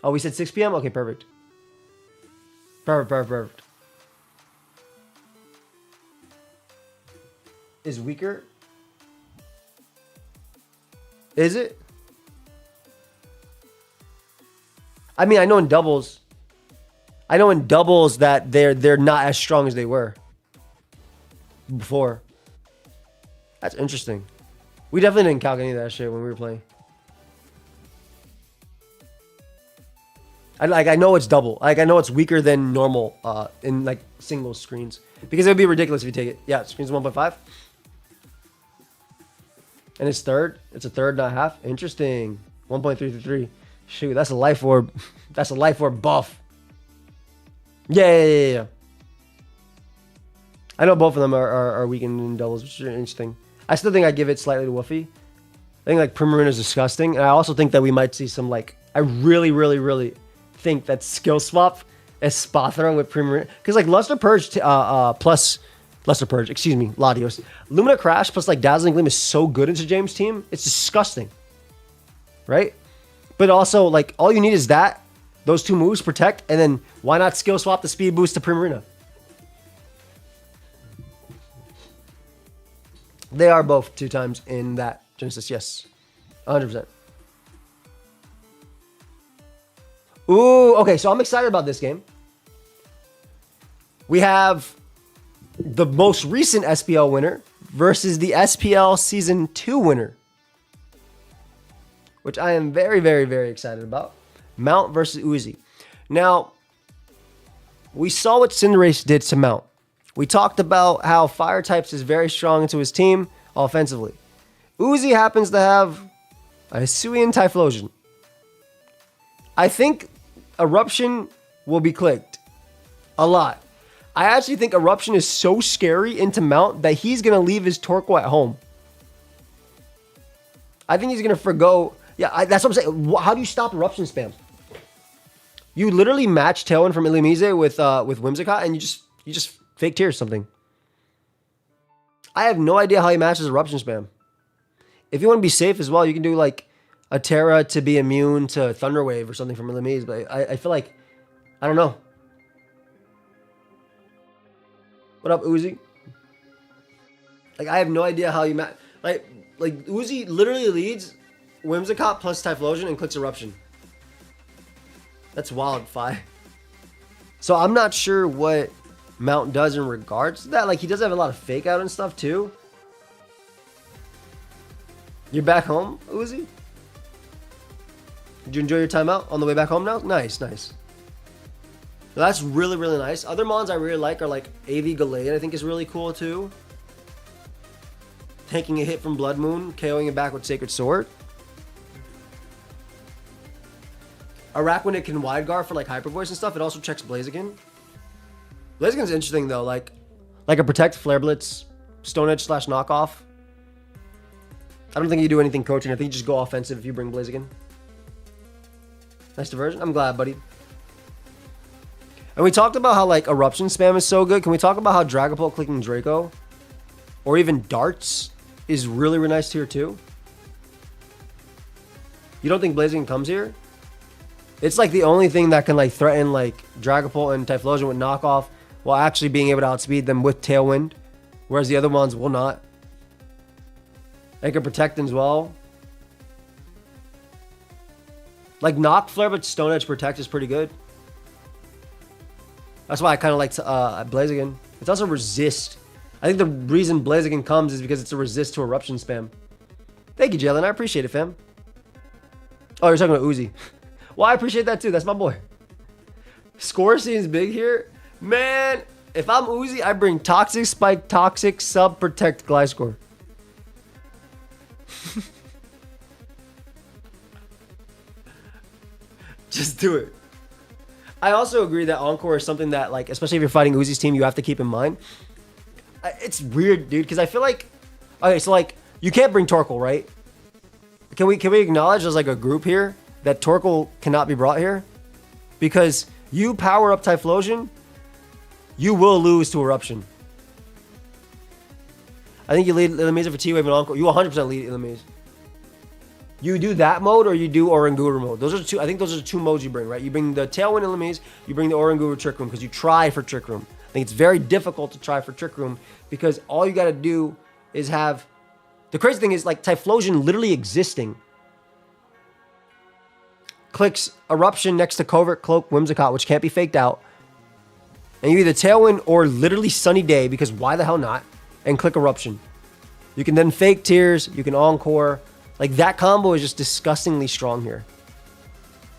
oh, we said 6 p.m.? Okay, perfect. Perfect. Is weaker? Is it? I mean, I know in doubles that they're not as strong as they were. before. That's interesting. We definitely didn't calc any of that shit when we were playing. I know it's double. Like, I know it's weaker than normal in, like, single screens. Because it would be ridiculous if you take it. Yeah, screens 1.5. And it's third. It's a third, not half. Interesting. 1.333. Shoot, that's a life orb. That's a life orb buff. Yeah. I know both of them are weakened in doubles, which is interesting. I still think I'd give it slightly to Wolfey. I think, like, Primarina is disgusting. And I also think that we might see some, like... I really think that skill swap is spot throw with Primarina. Because, like, Luster Purge plus... Luster Purge, excuse me, Latios. Lumina Crash plus, like, Dazzling Gleam is so good into James' team. It's disgusting. Right? But also, like, all you need is that. Those two moves, protect. And then why not skill swap the speed boost to Primarina? They are both 2 times in that Genesis, yes. 100%. Ooh, okay, so I'm excited about this game. We have the most recent SPL winner versus the SPL Season 2 winner. Which I am very excited about. Mount versus Uzi. Now, we saw what Cinderace did to Mount. We talked about how Fire types is very strong into his team offensively. Uzi happens to have a Hisuian Typhlosion. I think Eruption will be clicked a lot. I actually think Eruption is so scary into Mount that he's going to leave his Torkoal at home. I think he's going to forgo... Yeah, that's what I'm saying. How do you stop Eruption spam? You literally match Tailwind from Illumise with Whimsicott, and you just fake tears something. I have no idea how he matches Eruption spam. If you want to be safe as well, you can do like a Terra to be immune to Thunder Wave or something from Illumise, but I feel like, I don't know. What up, Uzi? Like, I have no idea how you match. Like Uzi literally leads Whimsicott plus Typhlosion and clicks Eruption. That's wild, Fi. So I'm not sure what Mount does in regards to that. Like, he does have a lot of fake out and stuff too. You're back home, Uzi? Did you enjoy your time out on the way back home now? Nice. So that's really nice. Other mons I really like are like AV Gallade, I think is really cool too. Taking a hit from Blood Moon, KOing it back with Sacred Sword. Araquanid can wide guard for like Hyper Voice and stuff. It also checks Blaziken. Blaziken's interesting though, like a Protect, Flare Blitz, Stone Edge / knockoff. I don't think you do anything coaching. I think you just go offensive if you bring Blaziken. Nice diversion. I'm glad, buddy. And we talked about how like Eruption spam is so good. Can we talk about how Dragapult clicking Draco or even Darts is really nice tier 2? You don't think Blaziken comes here? It's like the only thing that can like threaten like Dragapult and Typhlosion with knockoff while actually being able to outspeed them with Tailwind, whereas the other ones will not. They can protect them as well. Like Knock Flare, but Stone Edge Protect is pretty good. That's why I kind of like Blaziken. It's also resist. I think the reason Blaziken comes is because it's a resist to Eruption spam. Thank you, Jalen. I appreciate it, fam. Oh, you're talking about Uzi. Well, I appreciate that too. That's my boy. Score seems big here. Man, if I'm Uzi, I bring Toxic Spike, Toxic Sub, Protect, Gliscor. Just do it. I also agree that Encore is something that, like, especially if you're fighting Uzi's team, you have to keep in mind. It's weird, dude, because I feel like... Okay, so, like, you can't bring Torkoal, right? Can we acknowledge as, like, a group here that Torkoal cannot be brought here? Because you power up Typhlosion, you will lose to Eruption. I think you lead Illumise for T-Wave and Encore. You 100% lead Illumise. You do that mode or you do Oranguru mode. Those are the two. I think those are the 2 modes you bring, right? You bring the Tailwind Illumise, you bring the Oranguru Trick Room because you try for Trick Room. I think it's very difficult to try for Trick Room because all you got to do is have... The crazy thing is, like, Typhlosion literally existing clicks Eruption next to Covert Cloak Whimsicott, which can't be faked out. And you either Tailwind or literally Sunny Day, because why the hell not? and click Eruption. You can then fake Tears. You can Encore. Like, that combo is just disgustingly strong here.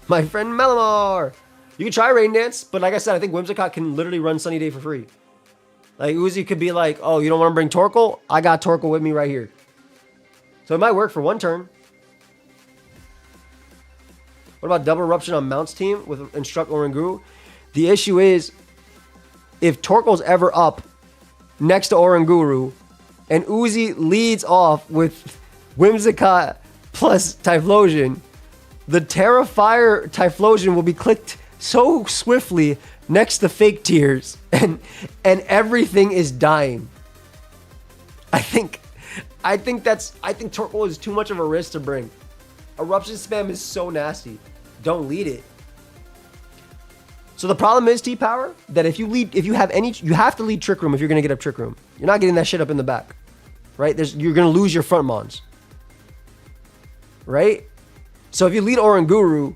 My friend Malamar. You can try Rain Dance, but like I said, I think Whimsicott can literally run Sunny Day for free. Like, Uzi could be like, oh, you don't want to bring Torkoal? I got Torkoal with me right here. So it might work for one turn. What about double Eruption on Mount's team with Instruct Oranguru? The issue is, if Torkoal's ever up next to Oranguru, and Uzi leads off with Whimsicott plus Typhlosion, the Terra Fire Typhlosion will be clicked so swiftly next to Fake Tears, and everything is dying. I think Torkoal is too much of a risk to bring. Eruption spam is so nasty. Don't lead it. So the problem is, T-Power, that if you have to lead Trick Room if you're going to get up Trick Room. You're not getting that shit up in the back. Right? You're going to lose your front mons. Right? So if you lead Oranguru,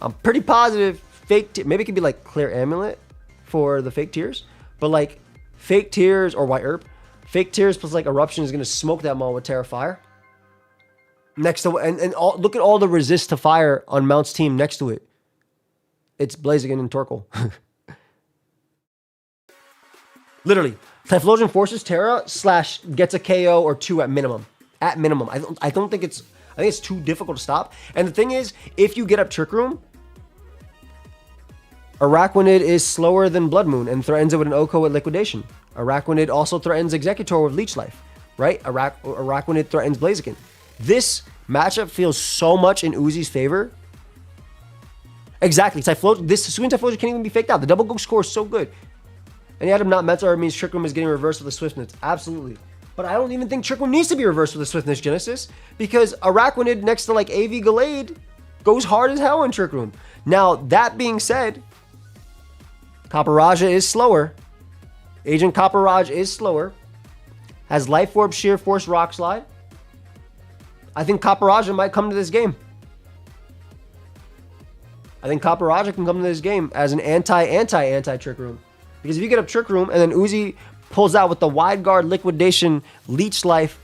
I'm pretty positive maybe it could be like Clear Amulet for the Fake Tears. But like Fake Tears or White Herb. Fake Tears plus like Eruption is going to smoke that mon with Terra Fire. Next to look at all the resist to fire on Mount's team next to it. It's Blaziken and Torkoal. Literally, Typhlosion forces Terra / gets a KO or 2 at minimum. At minimum, I think it's too difficult to stop. And the thing is, if you get up Trick Room, Araquanid is slower than Blood Moon and threatens it with an Oko at Liquidation. Araquanid also threatens Executor with Leech Life, right? Araquanid threatens Blaziken. This matchup feels so much in Uzi's favor. Exactly. This Suin Typhlosion can't even be faked out. The double go score is so good. And Adam not Metzar means Trick Room is getting reversed with a Swiftness. Absolutely. But I don't even think Trick Room needs to be reversed with a Swiftness Genesis, because Araquanid next to like AV Gallade goes hard as hell in Trick Room. Now, that being said, Copperajah is slower. Agent Copperaj is slower. Has Life Orb, Sheer Force, Rock Slide. I think Copperajah might come to this game. I think Copperajah can come to this game as an anti-Trick Room. Because if you get up Trick Room and then Uzi pulls out with the Wide Guard, Liquidation, Leech Life,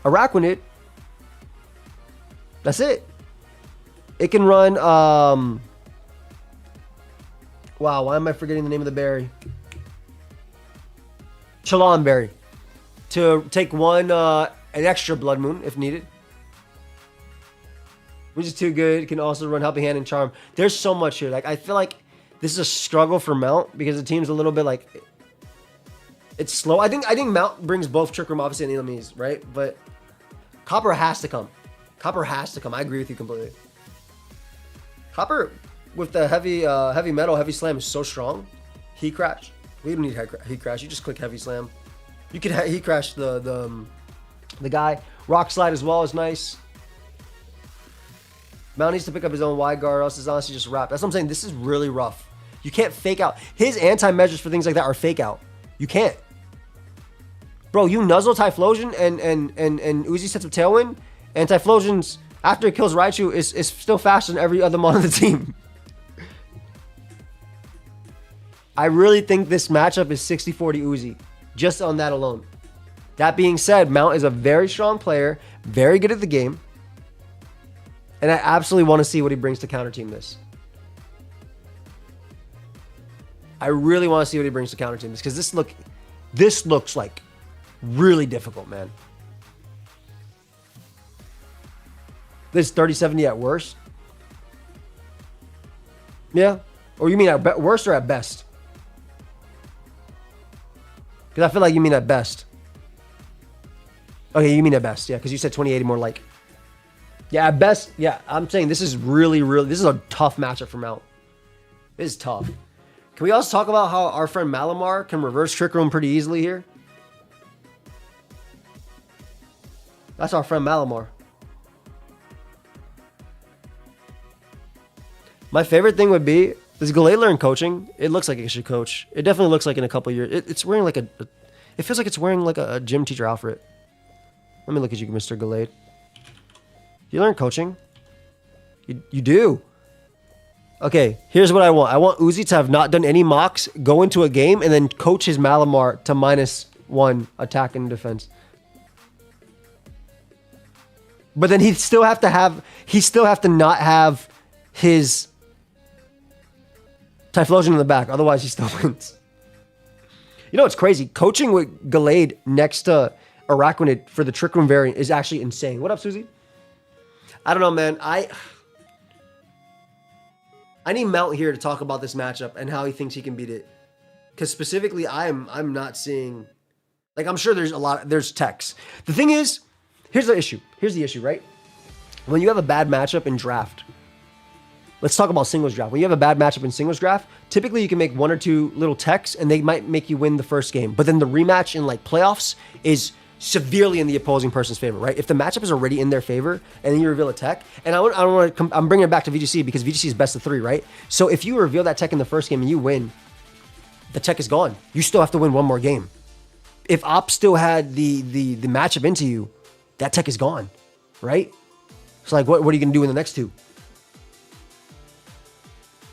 Araquanid, that's it. It can run, wow, why am I forgetting the name of the berry? Chalon Berry. To take an extra Blood Moon if needed. Which is too good. It can also run Helping Hand and Charm. There's so much here. Like, I feel like this is a struggle for Mount because the team's a little bit like, it's slow. I think Mount brings both Trick Room obviously and enemies, right? But Copper has to come. Copper has to come. I agree with you completely. Copper with the heavy metal, heavy slam is so strong. Heat Crash. We don't need Heat Crash. You just click Heavy Slam. You can Heat Crash the guy. Rock Slide as well is nice. Mount needs to pick up his own Wide Guard, or else it's honestly just wrapped. That's what I'm saying. This is really rough. You can't fake out. His anti-measures for things like that are fake out. You can't. Bro, you nuzzle Typhlosion and Uzi sets up Tailwind, and Typhlosion's, after it kills Raichu, is still faster than every other mon on the team. I really think this matchup is 60-40 Uzi, just on that alone. That being said, Mount is a very strong player, very good at the game, and I absolutely want to see what he brings to counter team this. I really want to see what he brings to counter team this, because this looks like really difficult, man. This 30-70 at worst. Yeah. Or you mean at worst or at best? Because I feel like you mean at best. Okay, you mean at best. Yeah, because you said 2080 more like. Yeah, at best. Yeah, I'm saying this is really, this is a tough matchup for Mount. This is tough. Can we also talk about how our friend Malamar can reverse Trick Room pretty easily here? That's our friend Malamar. My favorite thing would be, does Gallade learn coaching? It looks like it should coach. It definitely looks like in a couple years. It's wearing like it feels like it's wearing like a gym teacher outfit. Let me look at you, Mr. Gallade. You learn coaching? You do. Okay, here's what I want. I want Uzi to have not done any mocks, go into a game, and then coach his Malamar to minus 1 attack and defense. But then he'd still have to not have his Typhlosion in the back. Otherwise, he still wins. You know what's crazy? Coaching with Gallade next to Araquanid for the Trick Room variant is actually insane. What up, Susie? I don't know, man. I need Mount here to talk about this matchup and how he thinks he can beat it. Because specifically, I'm not seeing... Like, I'm sure there's techs. The thing is, here's the issue. Here's the issue, right? When you have a bad matchup in draft... Let's talk about singles draft. When you have a bad matchup in singles draft, typically you can make 1 or 2 little techs and they might make you win the first game. But then the rematch in like playoffs is severely in the opposing person's favor, right? If the matchup is already in their favor and then you reveal a tech, and I'm bringing it back to VGC because VGC is best of 3, right? So if you reveal that tech in the first game and you win, the tech is gone. You still have to win 1 more game. If Op still had the matchup into you, that tech is gone, right? So like, what are you gonna do in the next 2?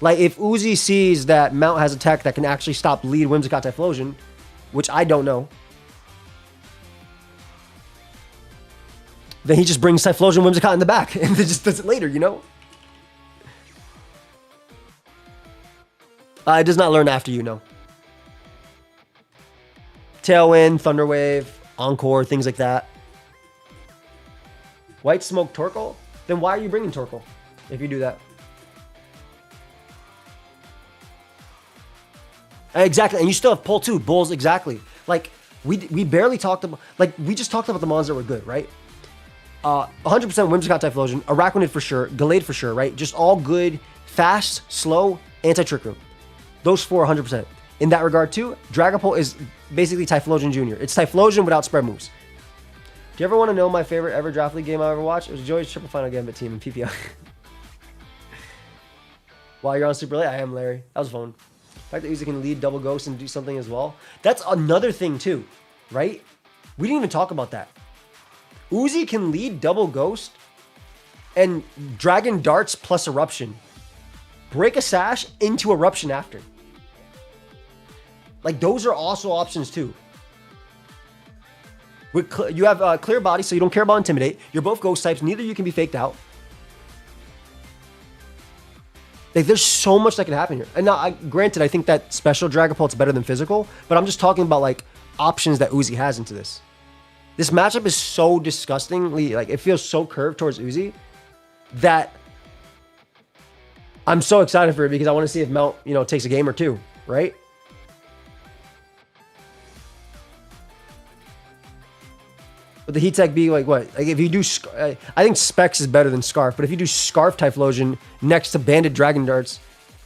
Like, if Uzi sees that Mount has a tech that can actually stop lead Whimsicott Typhlosion, which I don't know, then he just brings Typhlosion Whimsicott in the back and then just does it later, you know? It does not learn after you, no. Tailwind, Thunder Wave, Encore, things like that. White Smoke Torkoal? Then why are you bringing Torkoal if you do that? Exactly, and you still have pull 2 bulls. Exactly, like we barely talked about. Like we just talked about the mons that were good, right? 100% Whimsicott Typhlosion, Araquanid for sure, Gallade for sure, right? Just all good, fast, slow, anti-Trick Room. Those 4, 100%. In that regard too, Dragapult is basically Typhlosion Jr. It's Typhlosion without spread moves. Do you ever want to know my favorite ever Draft League game I ever watched? It was Joey's triple final Gambit team in PPI. While you're on super late, I am Larry. That was fun. The fact that Uzi can lead double ghost and do something as well. That's another thing too, right? We didn't even talk about that. Uzi can lead double ghost and dragon darts plus eruption. Break a sash into eruption after. Like those are also options too. You have clear body, so you don't care about intimidate. You're both ghost types. Neither of you can be faked out. Like, there's so much that can happen here. And now, granted, I think that special Dragapult's better than physical, but I'm just talking about, like, options that Uzi has into this. This matchup is so disgustingly, like, it feels so curved towards Uzi that I'm so excited for it because I want to see if Mount, you know, takes a game or 2, right? But the heat tech be like what? Like if you do, I think Specs is better than Scarf. But if you do Scarf Typhlosion next to Banded Dragon Darts,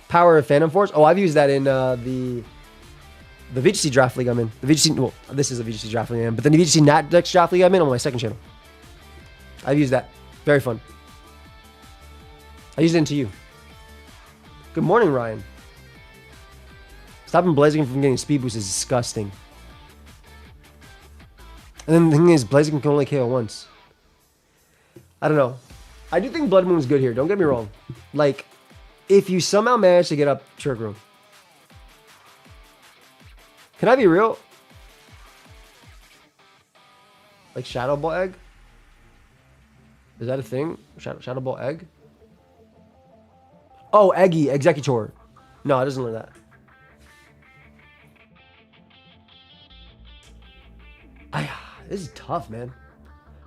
Power of Phantom Force. Oh, I've used that in the VGC Draft League I'm in. The VGC, well, this is a VGC Draft League I'm in, but then the VGC Nat Dex Draft League I'm in on my second channel. I've used that. Very fun. I used it into you. Good morning, Ryan. Stopping Blaziken from getting speed boost is disgusting. And then the thing is, Blaziken can only KO once. I don't know. I do think Blood Moon's good here. Don't get me wrong. Like, if you somehow manage to get up Trick Room. Can I be real? Like Shadow Ball Egg? Is that a thing? Shadow Ball Egg? Oh, Eggy, Executor. No, it doesn't learn that. This is tough, man.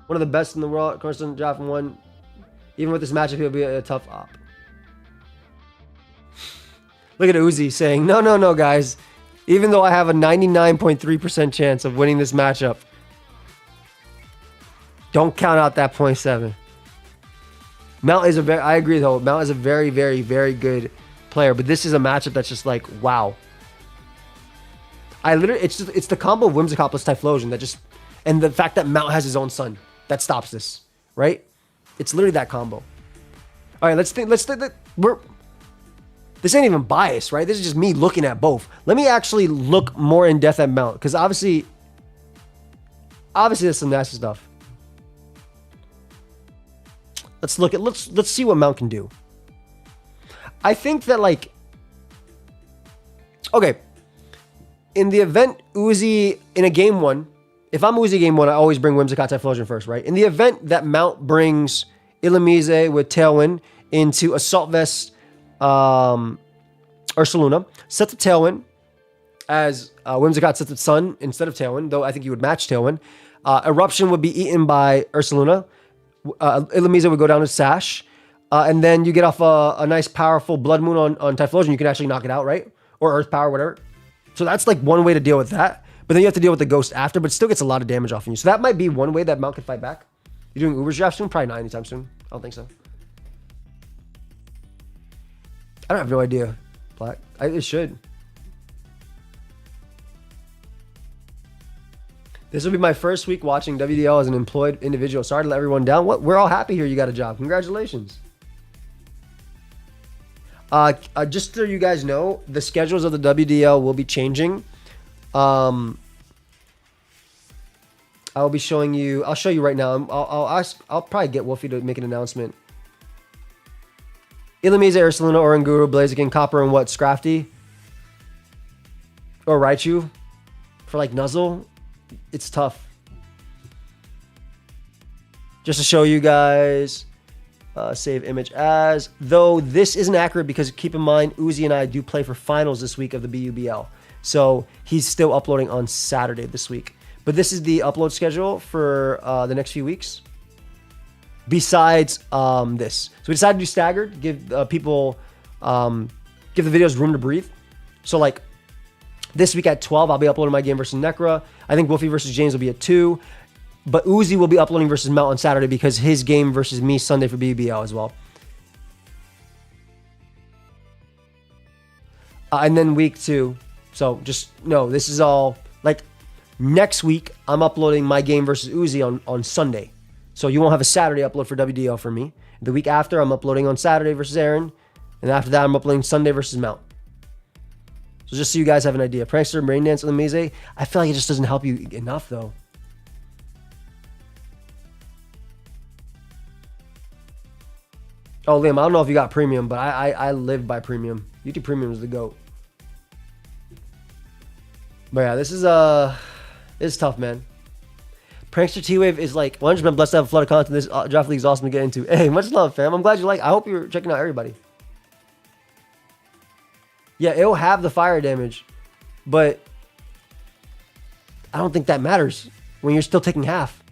One of the best in the world. Cornerstone Draft 1. Even with this matchup, he'll be a tough op. Look at Uzi saying, no, guys. Even though I have a 99.3% chance of winning this matchup, don't count out that 0.7. Mount is I agree though. Mount is a very, very, very good player, but this is a matchup that's just like, wow. It's the combo of Whimsicott plus Typhlosion that just, and the fact that Mount has his own son that stops this, right? It's literally that combo. All right, let's think. This ain't even biased, right? This is just me looking at both. Let me actually look more in depth at Mount, because obviously there's some nasty stuff. Let's see what Mount can do. I think that, like, okay, in the event Uzi in a game 1, if I'm Uzi game 1, I always bring Whimsicott Typhlosion first, right? In the event that Mount brings Illumise with Tailwind into Assault Vest Ursaluna, set the Tailwind as Whimsicott sets its Sun instead of Tailwind, though I think you would match Tailwind. Eruption would be eaten by Ursaluna. Illumise would go down to Sash. And then you get off a nice powerful Blood Moon on Typhlosion. You can actually knock it out, right? Or Earth Power, whatever. So that's like one way to deal with that. But then you have to deal with the Ghost after, but it still gets a lot of damage off of you. So that might be one way that Mount could fight back. You're doing Uber's draft soon? Probably not anytime soon. I don't think so. I don't have no idea, Black. It should. This will be my first week watching WDL as an employed individual. Sorry to let everyone down. What? We're all happy here you got a job. Congratulations. Just so you guys know, the schedules of the WDL will be changing. I'll be showing you. I'll show you right now. I'll probably get Wolfey to make an announcement. Illumise, Ursaluna, Oranguru, Blaziken, Copper, and what? Scrafty? Or Raichu? For like Nuzzle? It's tough. Just to show you guys. Save image as. Though this isn't accurate because keep in mind, Uzi and I do play for finals this week of the BUBL. So he's still uploading on Saturday this week. But this is the upload schedule for the next few weeks. Besides this. So we decided to do staggered. Give people, give the videos room to breathe. So like this week at 12, I'll be uploading my game versus Nekkra. I think Wolfey versus James will be at 2. But Uzi will be uploading versus Mount on Saturday because his game versus me Sunday for BBL as well. And then week 2. So just know this is all like next week. I'm uploading my game versus Uzi on Sunday. So you won't have a Saturday upload for WDL for me. The week after, I'm uploading on Saturday versus Aaron. And after that, I'm uploading Sunday versus Mount. So just so you guys have an idea. Prankster, Rain Dance, and Illumise. I feel like it just doesn't help you enough though. Oh, Liam, I don't know if you got premium, but I live by premium. YouTube Premium is the GOAT. But yeah, this is tough, man. Prankster T-Wave is like 100% blessed to have a flood of content. This draft league is awesome to get into. Hey, much love, fam. I'm glad you like. I hope you're checking out everybody. Yeah, it'll have the fire damage, but I don't think that matters when you're still taking half.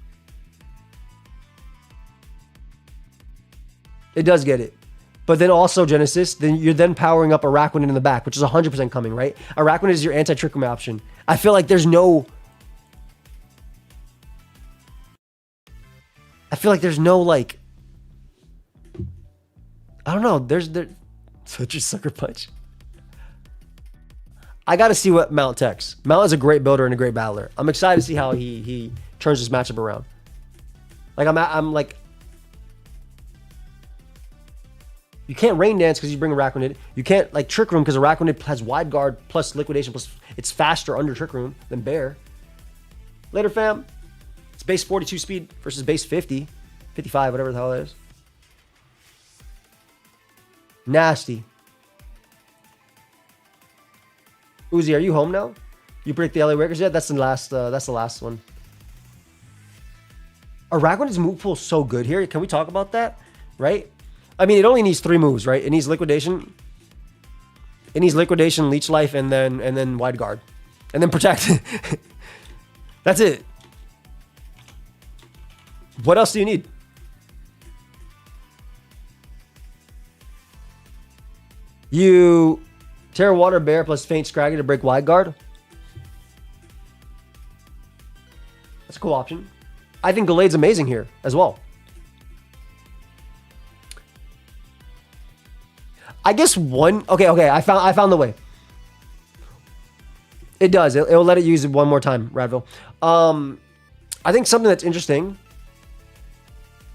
It does get it. But then also, Genesis, then you're then powering up Araquanid in the back, which is 100% coming, right? Araquanid is your anti-trick room option. I feel like there's no... like... I don't know. There's such a sucker punch. I got to see what Mount techs. Mount is a great builder and a great battler. I'm excited to see how he turns this matchup around. Like, I'm like... You can't Rain Dance because you bring Araquanid. You can't like Trick Room because Araquanid has Wide Guard plus Liquidation plus it's faster under Trick Room than Bear. Later, fam. It's base 42 speed versus base 50. 55, whatever the hell it is. Nasty. Uzi, are you home now? You predict the LA Lakers yet? That's the last one. Araquanid's move pool is so good here. Can we talk about that? Right? I mean, it only needs 3 moves, right? It needs Liquidation. It needs Liquidation, Leech Life, and then Wide Guard. And then Protect. That's it. What else do you need? You Terra Water Bear plus Faint Scraggy to break Wide Guard. That's a cool option. I think Gallade's amazing here as well. I guess one... Okay, I found the way. It does. It'll let it use it one more time, Radville. I think something that's interesting.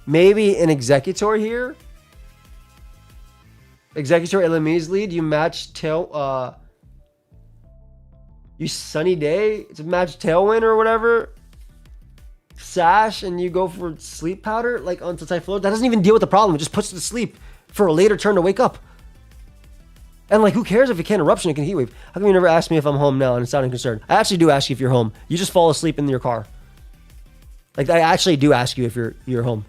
Maybe an Executor here. Executor Illumise lead. You match Tail... you Sunny Day to match Tailwind or whatever. Sash and you go for Sleep Powder like onto Typhlosion. That doesn't even deal with the problem. It just puts it to sleep for a later turn to wake up. And like, who cares if it can't eruption, it can heat wave. How come you never ask me if I'm home now and it's sounding concerned? I actually do ask you if you're home. You just fall asleep in your car. Like, I actually do ask you if you're home.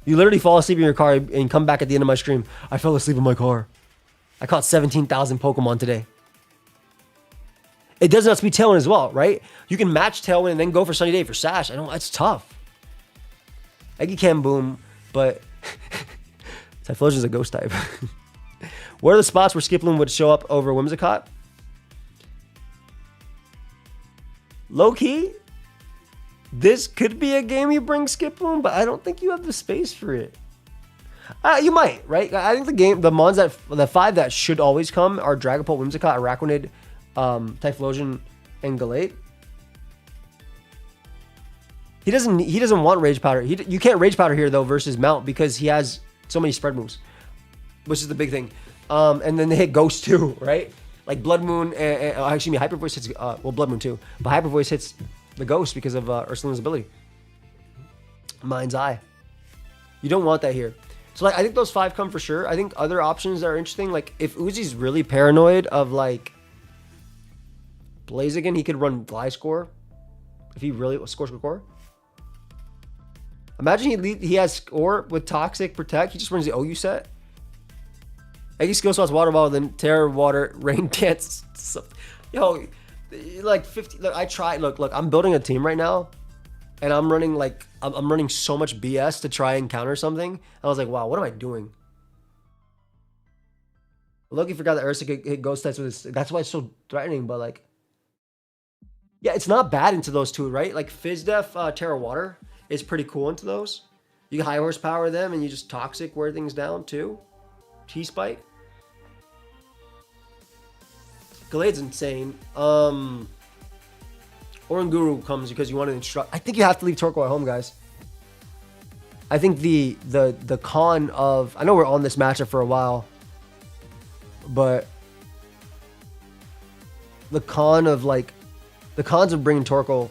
You literally fall asleep in your car and come back at the end of my stream. I fell asleep in my car. I caught 17,000 Pokemon today. It does not speed Tailwind as well, right? You can match Tailwind and then go for Sunny Day for Sash. I know it's tough. Eggy can boom, but Typhlosion's a ghost type. What are the spots where Skiploom would show up over Whimsicott? Low key, this could be a game you bring Skiploom, but I don't think you have the space for it. You might, right? I think the mons the 5 that should always come are Dragapult, Whimsicott, Araquanid, Typhlosion, and Gallade. He doesn't want Rage Powder. You can't Rage Powder here though versus Mount because he has so many spread moves, which is the big thing. And then they hit Ghost too, right? Like Blood Moon, excuse me, Hyper Voice hits, well, Blood Moon too, but Hyper Voice hits the Ghost because of Ursulina's ability. Mind's Eye. You don't want that here. So like, I think those 5 come for sure. I think other options that are interesting, like if Uzi's really paranoid of like Blaziken, he could run Gliscor. If he really score. Imagine he has Score with Toxic Protect. He just runs the OU set. Eggy Skill Spots Water Ball, then Terror Water Rain Dance. Yo, like 50. Look, I try. Look. I'm building a team right now, and I'm running like I'm running so much BS to try and counter something. I was like, wow, what am I doing? Loki forgot that Ursa could hit Ghost types with his. That's why it's so threatening. But like, yeah, it's not bad into those 2, right? Like Fizdef, Terra Water is pretty cool into those. You can high horsepower them, and you just Toxic wear things down too. T-Spike. Gallade's insane. Oranguru comes because you want to instruct. I think you have to leave Torkoal at home, guys. I think the con of, I know we're on this matchup for a while, but the cons of bringing Torkoal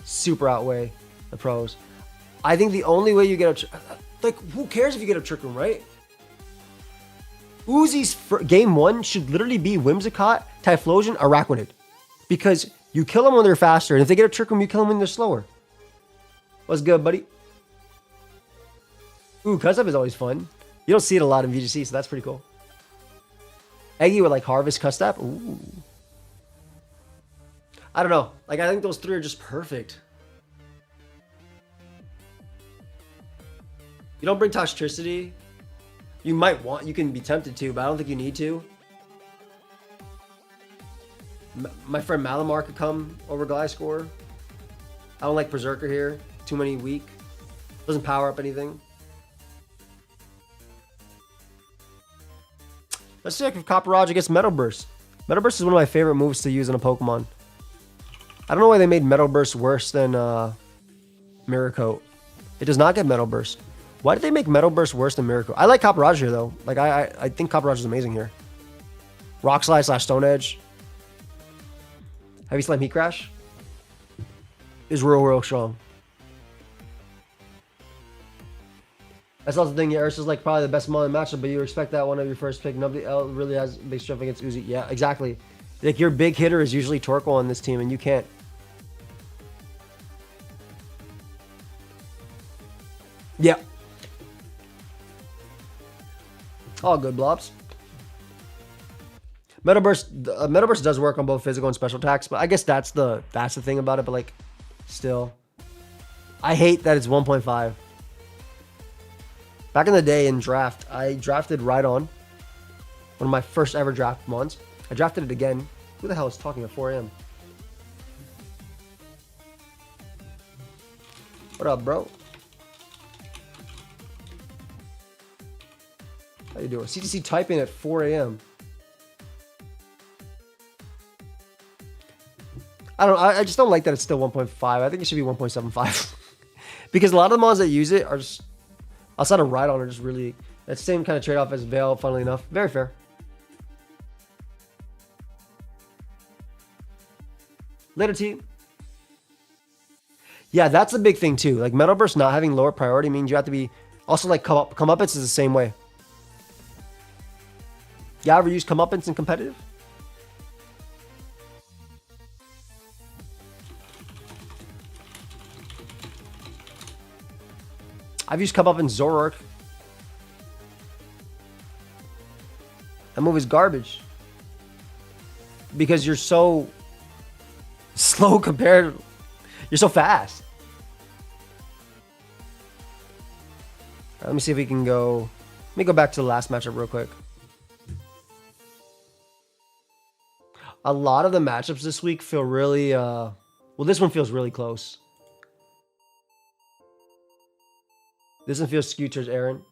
super outweigh the pros. I think the only way you get who cares if you get a Trick Room, right? Uzi's game 1 should literally be Whimsicott, Typhlosion, Araquanid. Because you kill them when they're faster, and if they get a Trick Room, you kill them when they're slower. What's good, buddy? Ooh, Cuss Up is always fun. You don't see it a lot in VGC, so that's pretty cool. Eggy with like Harvest Cuss Up. Ooh. I don't know. Like, I think those 3 are just perfect. You don't bring Toxtricity. You can be tempted to, but I don't think you need to. My friend Malamar could come over Gliscor. I don't like Berserker here. Too many weak. Doesn't power up anything. Let's check if Copper Roger gets Metal Burst. Metal Burst is one of my favorite moves to use on a Pokemon. I don't know why they made Metal Burst worse than Mirror Coat. It does not get Metal Burst. Why did they make Metal Burst worse than Mirror Coat? I like Copper Roger here, though. Like, I think Copper Roger is amazing here. Rock Slide / Stone Edge. Heavy Slam Heat Crash is real strong. That's also the thing. Ursa's like probably the best mon in the matchup, but you expect that one of your first pick. Nobody else really has big strength against Uzi. Yeah, exactly. Like, your big hitter is usually Torkoal on this team, and you can't. Yeah. All good, Blobs. Metal Burst does work on both physical and special attacks, but I guess that's the thing about it. But like, still, I hate that it's 1.5. Back in the day in draft, I drafted Rhydon, one of my first ever draft mons. I drafted it again. Who the hell is talking at 4 a.m.? What up, bro? How you doing? CTC typing at 4 a.m. I just don't like that it's still 1.5. I think it should be 1.75. Because a lot of the mons that use it are just, outside of Rhydon, are just really, that same kind of trade-off as Veil, funnily enough. Very fair. Later, T. Yeah, that's a big thing too. Like, Metal Burst not having lower priority means you have to be, also like Come Up It's is the same way. Y'all ever use comeuppance in competitive? I've used comeuppance Zoroark. That move is garbage. Because you're so slow compared. You're so fast. Right, let me see if we can go. Let me go back to the last matchup real quick. A lot of the matchups this week feel really, well, this one feels really close. This one feels skewed towards Aaron.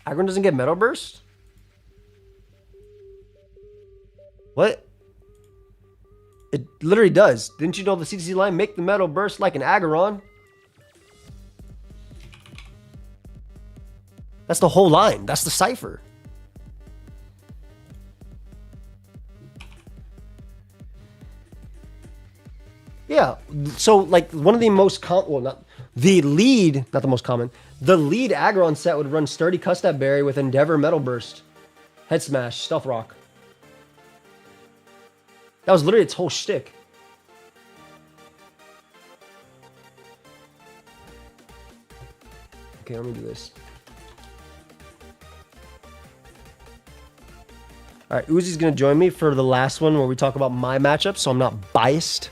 Aggron doesn't get Metal Burst? What? It literally does. Didn't you know the CTC line make the Metal Burst like an Aggron? That's the whole line. That's the cipher. Yeah. So, like, one of the most well, not the lead, not the most common. The lead Aggron set would run Sturdy Custap Berry with Endeavor Metal Burst, Head Smash, Stealth Rock. That was literally its whole shtick. Okay, let me do this. All right, Uzi's going to join me for the last one where we talk about my matchup, so I'm not biased.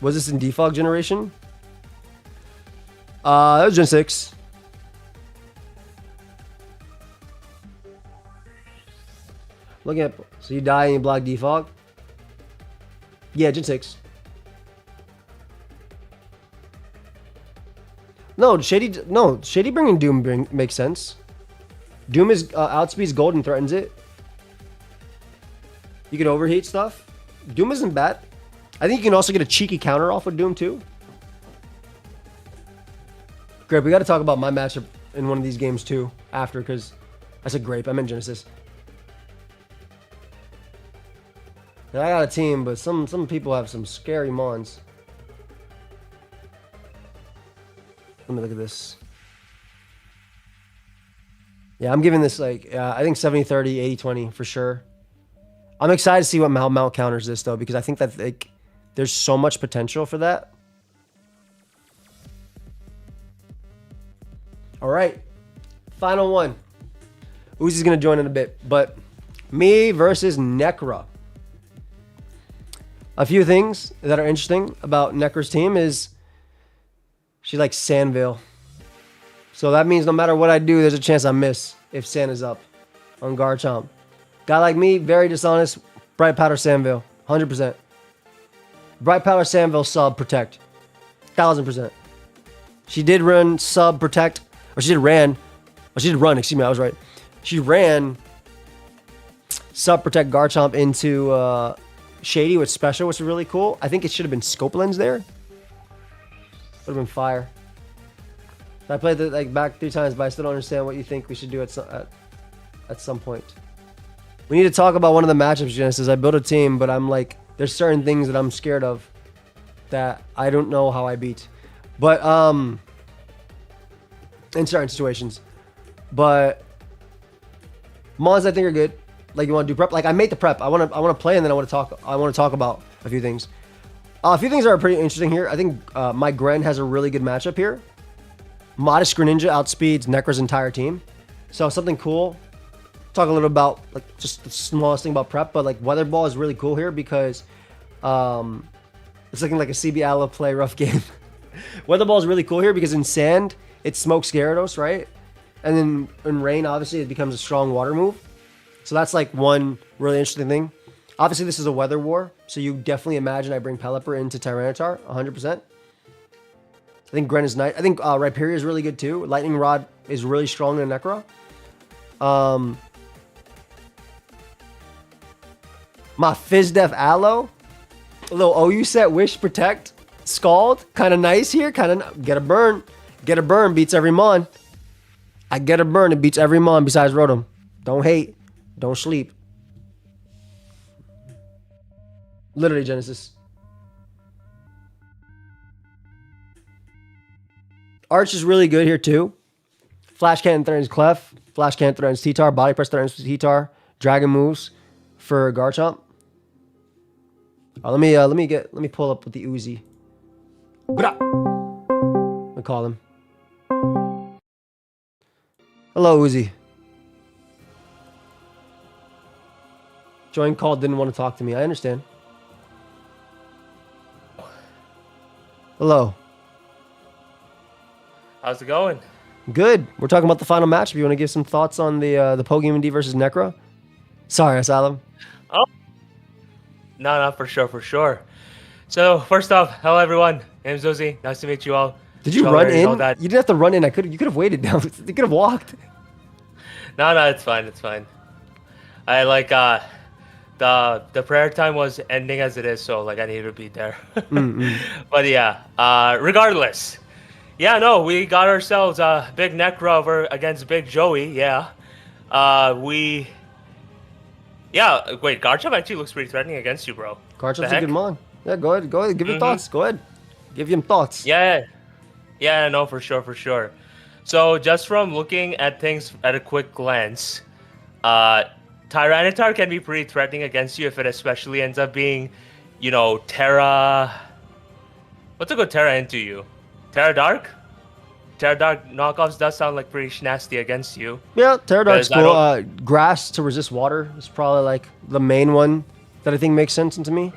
Was this in Defog generation? That was Gen 6. Looking at, so you die and you block Defog? Yeah, Gen 6. No, Shady bringing Doom makes sense. Doom is outspeeds gold and threatens it. You can overheat stuff. Doom isn't bad. I think you can also get a cheeky counter off with Doom too. Grape, we got to talk about my matchup in one of these games too after, because I said Grape, I meant Genesis. And I got a team, but some people have some scary mons. Let me look at this. Yeah, I'm giving this like, I think 70-30, 80-20 for sure. I'm excited to see what Mount counters this though, because I think that like there's so much potential for that. All right, final one. Uzi's gonna join in a bit, but me versus Nekkra. A few things that are interesting about Nekkra's team is she likes Sandville. So that means no matter what I do, there's a chance I miss if Sand is up on Garchomp. Guy like me, very dishonest. Bright Powder Sandville, 100%. Bright Powder Sandville sub protect, 1000%. She did run sub protect, or she did run, excuse me, I was right. She ran sub protect Garchomp into Shady with special, which is really cool. I think it should have been Scope Lens there. Would have been fire. I played it like back 3 times, but I still don't understand what you think we should do at some point. We need to talk about one of the matchups, Genesis. I built a team, but I'm like, there's certain things that I'm scared of that I don't know how I beat. But, in certain situations. But, Mons I think are good. Like, you want to do prep? Like, I made the prep. I want to play, and then I want to talk about a few things. A few things that are pretty interesting here. I think my Gren has a really good matchup here. Modest Greninja outspeeds Nekkra's entire team. So, something cool. Talk a little about like just the smallest thing about prep, but like Weather Ball is really cool here because it's looking like a CB Ala play rough game. Weather Ball is really cool here because in sand it smokes Gyarados, right? And then in rain, obviously it becomes a strong water move. So that's like one really interesting thing. Obviously this is a weather war, so you definitely imagine I bring Pelipper into Tyranitar 100%. I think Gren is nice. I think Rhyperior is really good too. Lightning Rod is really strong in Nekkra. My Fizdef Aloe, a little OU set, Wish, Protect, Scald, kind of nice here, kind of get a burn. Get a burn beats every mon. I get a burn, it beats every mon besides Rotom. Don't hate, don't sleep. Literally Genesis. Arch is really good here too. Flash Cannon threatens Clef. Flash Cannon threatens T-Tar. Body Press threatens T-Tar. Dragon moves for Garchomp. Let me pull up with the Uzi. I call him. Hello, Uzi. Join call, didn't want to talk to me. I understand. Hello. How's it going? Good. We're talking about the final match. If you want to give some thoughts on the pokeaimMD versus Nekkra. Sorry, Asylum. Oh. No, for sure. So, first off, hello everyone. Name's Uzi. Nice to meet you all. Did you run in? You didn't have to run in. You could have waited down. You could have walked. No, it's fine. I like the prayer time was ending as it is, so like I needed to be there. But yeah, regardless. Yeah, no, we got ourselves a big Nekkra over against Big Joey. Yeah. Wait, Garchomp actually looks pretty threatening against you, bro. Garchomp's a good mon. Yeah, go ahead. Give your thoughts. Go ahead. Give him thoughts. Yeah, no, for sure. So just from looking at things at a quick glance, Tyranitar can be pretty threatening against you if it especially ends up being, Terra. What's a good Terra into you? Terra Dark? Terra Dark knockoffs does sound like pretty nasty against you. Yeah, Terra Dark's cool. Grass to resist water is probably like the main one that I think makes sense to me.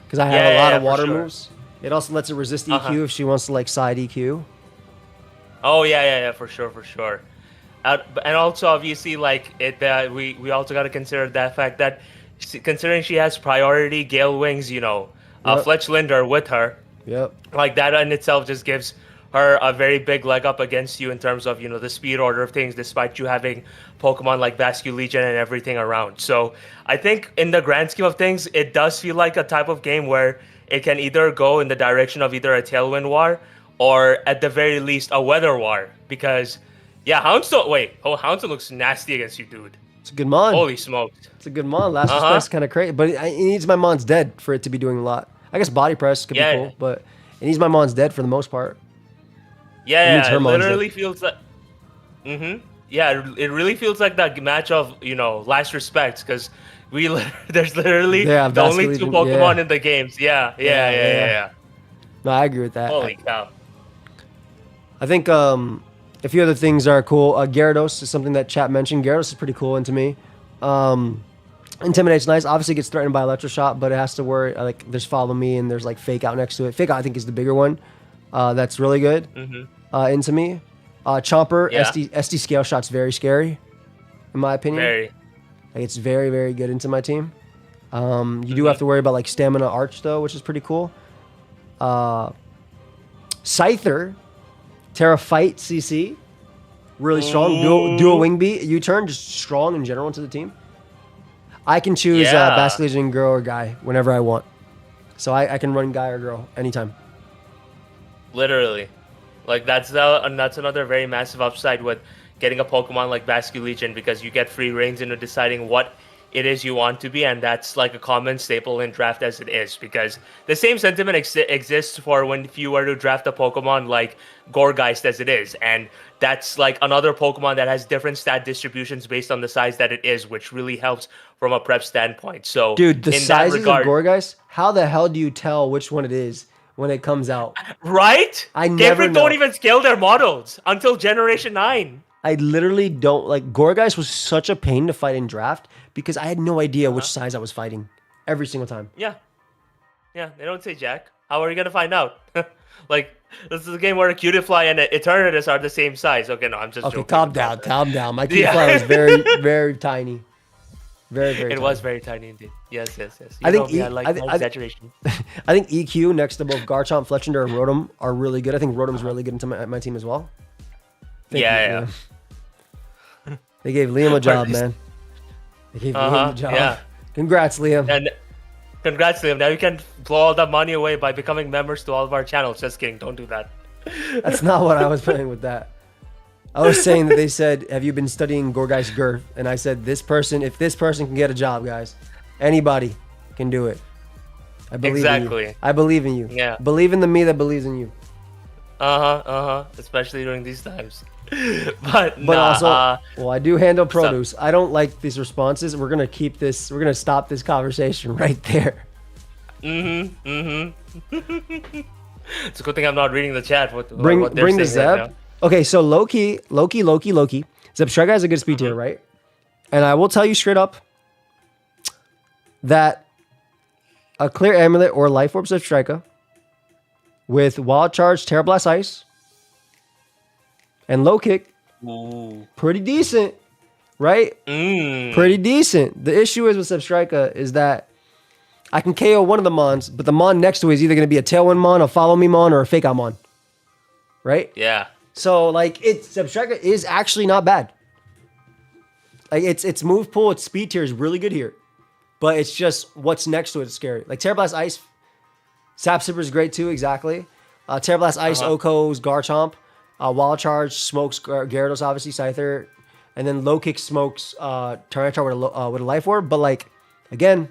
Because I have a lot of water moves. It also lets it resist EQ if she wants to like side EQ. Oh yeah, for sure. And also obviously like we also got to consider that fact that considering she has priority Gale Wings, Fletchlinder with her. Yep. Like that in itself just gives her a very big leg up against you in terms of the speed order of things, despite you having Pokemon like Basculegion and everything around. So I think in the grand scheme of things, it does feel like a type of game where it can either go in the direction of either a Tailwind War or at the very least a Weather War. Because Houndstone looks nasty against you, dude. It's a good mon. Holy smokes. It's a good mon. Last Respect's kind of crazy, but it needs my mon's dead for it to be doing a lot. I guess Body Press could be cool, but it needs my mon's dead for the most part. Yeah, it literally feels like. Yeah, it really feels like that match of Last Respect because there's literally the only two Pokemon in the games. Yeah. No, I agree with that. Holy cow! I think a few other things are cool. Gyarados is something that chat mentioned. Gyarados is pretty cool into me. Intimidate's nice. Obviously gets threatened by Electroshock, but it has to worry. Like there's Follow Me and there's like Fake Out next to it. Fake Out I think is the bigger one. That's really good into me. Chomper, SD Scale Shot's very scary, in my opinion. Very. Like it's very, very good into my team. You do have to worry about like Stamina Arch though, which is pretty cool. Scyther, Terra Fight CC, really strong. Dual Wing Beat, U-turn, just strong in general into the team. I can choose Basculegion girl or guy whenever I want. So I can run guy or girl anytime. Literally. Like that's another very massive upside with getting a Pokemon like Basculegion because you get free reins into deciding what it is you want to be, and that's like a common staple in draft as it is because the same sentiment exists for when if you were to draft a Pokemon like Gourgeist as it is, and that's like another Pokemon that has different stat distributions based on the size that it is, which really helps from a prep standpoint. So dude, the sizes of Gourgeist, how the hell do you tell which one it is when it comes out? Right? I never know. Don't even scale their models until Generation 9. I literally don't like Gourgeist was such a pain to fight in draft because I had no idea which size I was fighting every single time. Yeah, they don't say jack. How are you gonna find out? Like this is a game where a Cutiefly and Eternatus are the same size. Okay, no, I'm just joking. Calm down. My Cutiefly was very, very tiny. Very, very. It tiny. was very tiny indeed. Yes. I think exaggeration. I think EQ next to both Garchomp, Fletchlinder, and Rotom are really good. I think Rotom's really good into my team as well. Yeah. They gave Liam a job, man. They gave Liam a job. Yeah. Congrats, Liam. And congrats, Liam. Now you can blow all that money away by becoming members to all of our channels. Just kidding. Don't do that. That's not what I was playing with that. I was saying that they said, have you been studying Gourgeist Girth? And I said, if this person can get a job, guys, anybody can do it. I believe in Exactly. you. I believe in you. Yeah. Believe in the me that believes in you. Especially during these times. But But nah, also, well, I do handle what's up? produce. I don't like these responses. We're gonna keep this. We're gonna stop this conversation right there. It's a good thing I'm not reading the chat. What Bring they're the saying right Zeb. now. Okay, so Loki. Zebstrika has a good speed tier, right? And I will tell you straight up that a clear amulet or life orb Zebstrika with wild charge, Terra Blast Ice, and low kick, Ooh. pretty decent, right? Pretty decent. The issue is with Zebstrika is that I can KO one of the Mons, but the Mon next to it is either going to be a Tailwind Mon, a Follow Me Mon, or a Fake Out Mon. Right? Yeah. So, like, Zebstrika is actually not bad. Like, its move pool, its speed tier is really good here. But it's just what's next to it is scary. Like, Terra Blast Ice, Sap Sipper is great too, exactly. Terra Blast Ice, Oko's, Garchomp. Wild Charge smokes Gyarados, obviously, Scyther. And then Low Kick smokes Tyranitar with a Life Orb. But, like, again,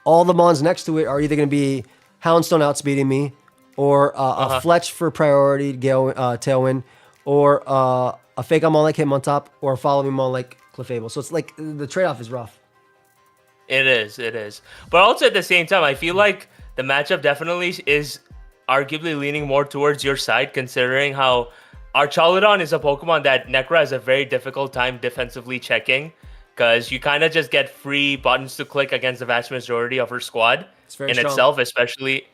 all the Mons next to it are either going to be Houndstone outspeeding me, or a Fletch for priority, Tailwind, or a Fake Mon like Hitmontop, or a Follow Me Mon like Clefable. So it's like the trade-off is rough. It is. But also at the same time, I feel like the matchup definitely is arguably leaning more towards your side, considering how Archaludon is a Pokemon that Nekkra has a very difficult time defensively checking, because you kind of just get free buttons to click against the vast majority of her squad in itself, especially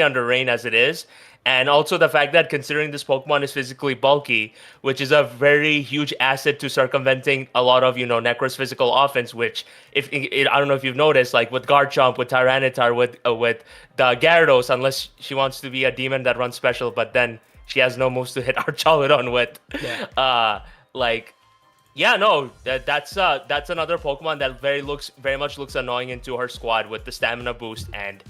under rain as it is. And also the fact that considering this Pokemon is physically bulky, which is a very huge asset to circumventing a lot of, Nekkra's physical offense, which I don't know if you've noticed, like with Garchomp, with Tyranitar, with the Gyarados, unless she wants to be a demon that runs special, but then she has no moves to hit Archaludon with. That's another Pokemon that very much looks annoying into her squad with the stamina boost, and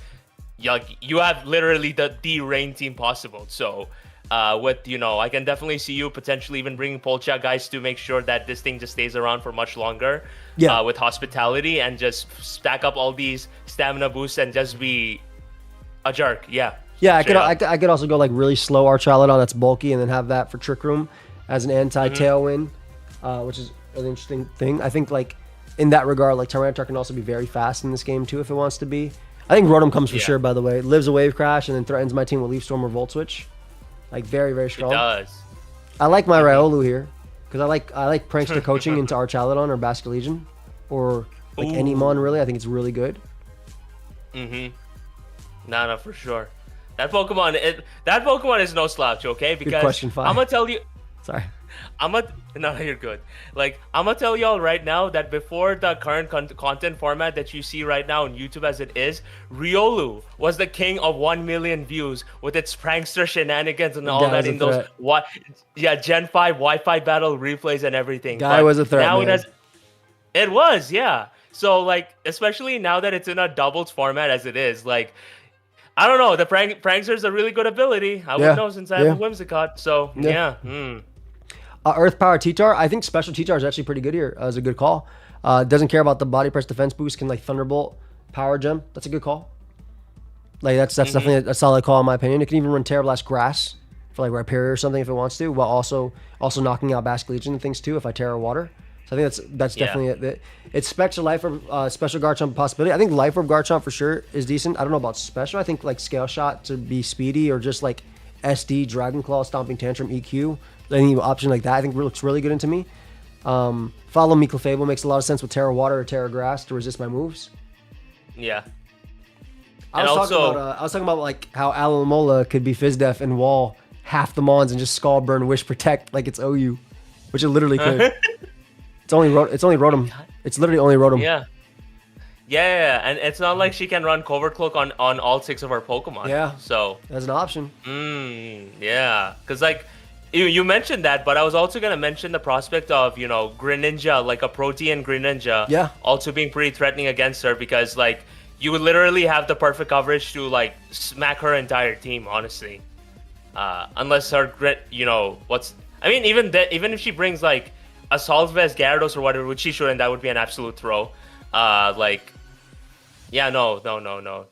you have literally the rain team possible. So I can definitely see you potentially even bringing Polcha guys to make sure that this thing just stays around for much longer. With hospitality and just stack up all these stamina boosts and just be a jerk. Yeah, I could also go like really slow Archaludon that's bulky and then have that for Trick Room as an anti-Tailwind. Which is an interesting thing. I think, like, in that regard, like, Tyranitar can also be very fast in this game, too, if it wants to be. I think Rotom comes for sure, by the way. It lives a Wave Crash and then threatens my team with Leaf Storm or Volt Switch. Like, very, very strong. It does. I like my Riolu here, because I like Prankster coaching into Archaludon or Basculegion, or, like, any Mon, really. I think it's really good. No, for sure. That Pokemon is no slouch, okay? Because good question, Fi. I'm going to tell you... Sorry. No, you're good. Like, I'm gonna tell y'all right now that before the current content format that you see right now on YouTube as it is, Riolu was the king of 1 million views with its prankster shenanigans and all that in those Gen 5 Wi-Fi battle replays and everything. Guy was a threat, now man. It was, yeah. So, like, especially now that it's in a doubles format as it is, like, I don't know, the prankster's a really good ability. I would know since I have a Whimsicott, so, Earth Power T-Tar. I think Special T-Tar is actually pretty good here. As a good call. Doesn't care about the body press defense boost. Can like Thunderbolt, Power Gem. That's a good call. Like that's definitely a solid call in my opinion. It can even run Terra Blast Grass for like Rhyperior or something if it wants to, while also knocking out Basculegion and things too if I Terra Water. So I think that's definitely it. It's Spectre Life Orb, Special Garchomp possibility. I think Life Orb Garchomp for sure is decent. I don't know about Special. I think like Scale Shot to be speedy or just like SD Dragon Claw, Stomping Tantrum, EQ. Any option like that I think looks really good into me. Follow Me Clefable makes a lot of sense with Terra Water or Terra Grass to resist my moves. Yeah. I was talking about like how Alamola could be Fizz Def and wall half the Mons and just Scald Burn Wish Protect like it's OU, which it literally could. It's only Rotom. It's literally only Rotom. Yeah, and it's not like she can run Covert Cloak on all 6 of her Pokemon. Yeah. So that's an option. Yeah, because like. You mentioned that, but I was also going to mention the prospect of, Greninja, like a Protean Greninja, also being pretty threatening against her because, like, you would literally have the perfect coverage to, like, smack her entire team, honestly. Unless her, even if she brings, like, a Salvez, Gyarados, or whatever, which she shouldn't, that would be an absolute throw. Yeah, no.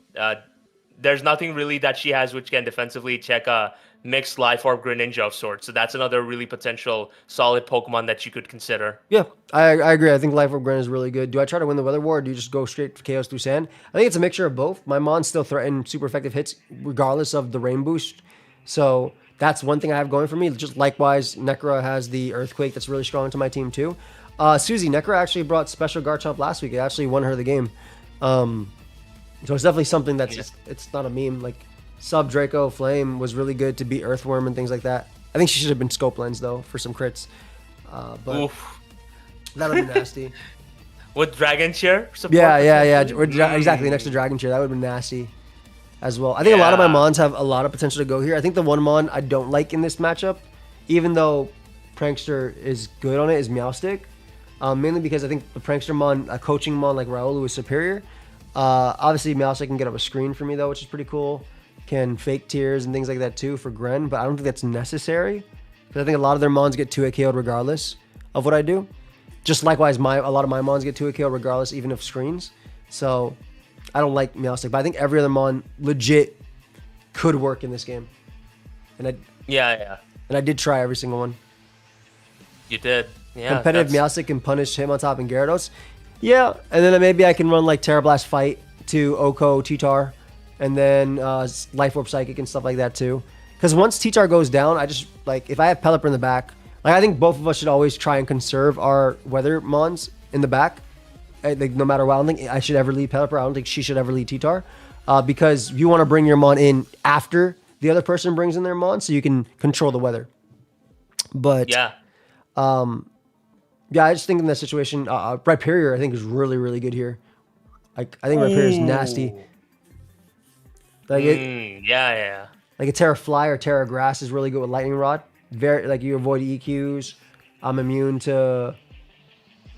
There's nothing really that she has which can defensively check a mixed Life Orb Greninja of sorts. So that's another really potential solid Pokemon that you could consider. Yeah, I agree. I think Life Orb Gren is really good. Do I try to win the Weather War, or do you just go straight for KOs through Sand? I think it's a mixture of both. My Mons still threaten super effective hits regardless of the Rain Boost. So that's one thing I have going for me. Just likewise, Nekkra has the Earthquake that's really strong to my team too. Susie, Nekkra actually brought Special Garchomp last week. It actually won her the game. So it's definitely something that's just, it's not a meme. Like Sub Draco Flame was really good to beat Earthworm and things like that. I think she should have been Scope Lens though for some crits. But Oof. that would be nasty. With Dragon Chair support? Yeah. Exactly, next to Dragon Chair. That would have been nasty as well. I think a lot of my Mons have a lot of potential to go here. I think the one Mon I don't like in this matchup, even though Prankster is good on it, is Meowstic. Mainly because I think the Prankster Mon, a coaching Mon like Raoul, is superior. Obviously, Meowstic can get up a screen for me though, which is pretty cool. Can fake tears and things like that too for Gren, but I don't think that's necessary. Because I think a lot of their Mons get 2-hit KO'd regardless of what I do. Just likewise, a lot of my Mons get 2-hit KO'd regardless, even of screens. So I don't like Meowstic, but I think every other Mon legit could work in this game. And I did try every single one. You did. Yeah. Competitive Meowstic can punish him on top and Gyarados. Yeah, and then maybe I can run like Terra Blast Fight to Oko, T-Tar, and then Life Orb Psychic and stuff like that too. Because once T-Tar goes down, I just, like, if I have Pelipper in the back, like, I think both of us should always try and conserve our Weather Mons in the back. Like, no matter what, I don't think I should ever lead Pelipper. I don't think she should ever lead T-Tar. Because you want to bring your Mon in after the other person brings in their Mon so you can control the weather. But, yeah, I just think in that situation, Rhyperior, I think, is really, really good here. Like, I think Rhyperior is nasty. Like yeah. Like a Terra Fly or Terra Grass is really good with Lightning Rod. Very, like, you avoid EQs. I'm immune to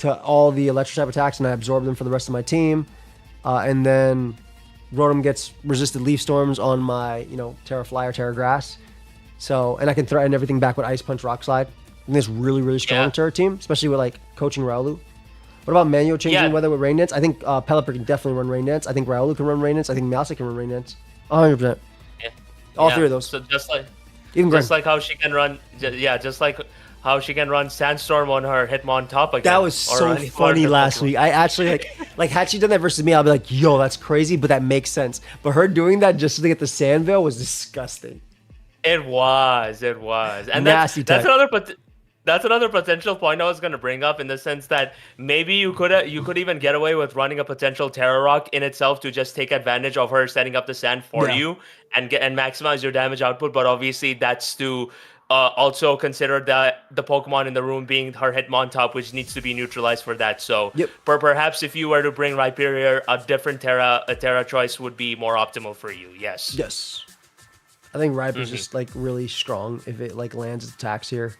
all the electric type attacks, and I absorb them for the rest of my team. And then Rotom gets resisted Leaf Storms on my, Terra Fly or Terra Grass. So, and I can threaten everything back with Ice Punch, Rock Slide. I think it's really, really strong to our team, especially with, like, coaching Raulu. What about manual changing weather with Rain Dance? I think Pelipper can definitely run Rain Dance. I think Raulu can run Rain Dance. I think Meowstic can run Rain Dance. 100%. Yeah. All three of those. So just like how she can run, just like how she can run Sandstorm on her Hitmon top again. That was so funny last week. I actually like had she done that versus me, I'd be like, yo, that's crazy, but that makes sense. But her doing that just to get the Sand Veil was disgusting. It was, and nasty. That's another potential point I was going to bring up, in the sense that maybe you could even get away with running a potential Terra Rock in itself to just take advantage of her setting up the sand for you and maximize your damage output. But obviously, that's to also consider the Pokemon in the room being her Hitmon top, which needs to be neutralized for that. So perhaps if you were to bring Rhyperior, a different Terra choice would be more optimal for you. Yes. I think Rhyperior is just like really strong if it like lands its attacks here.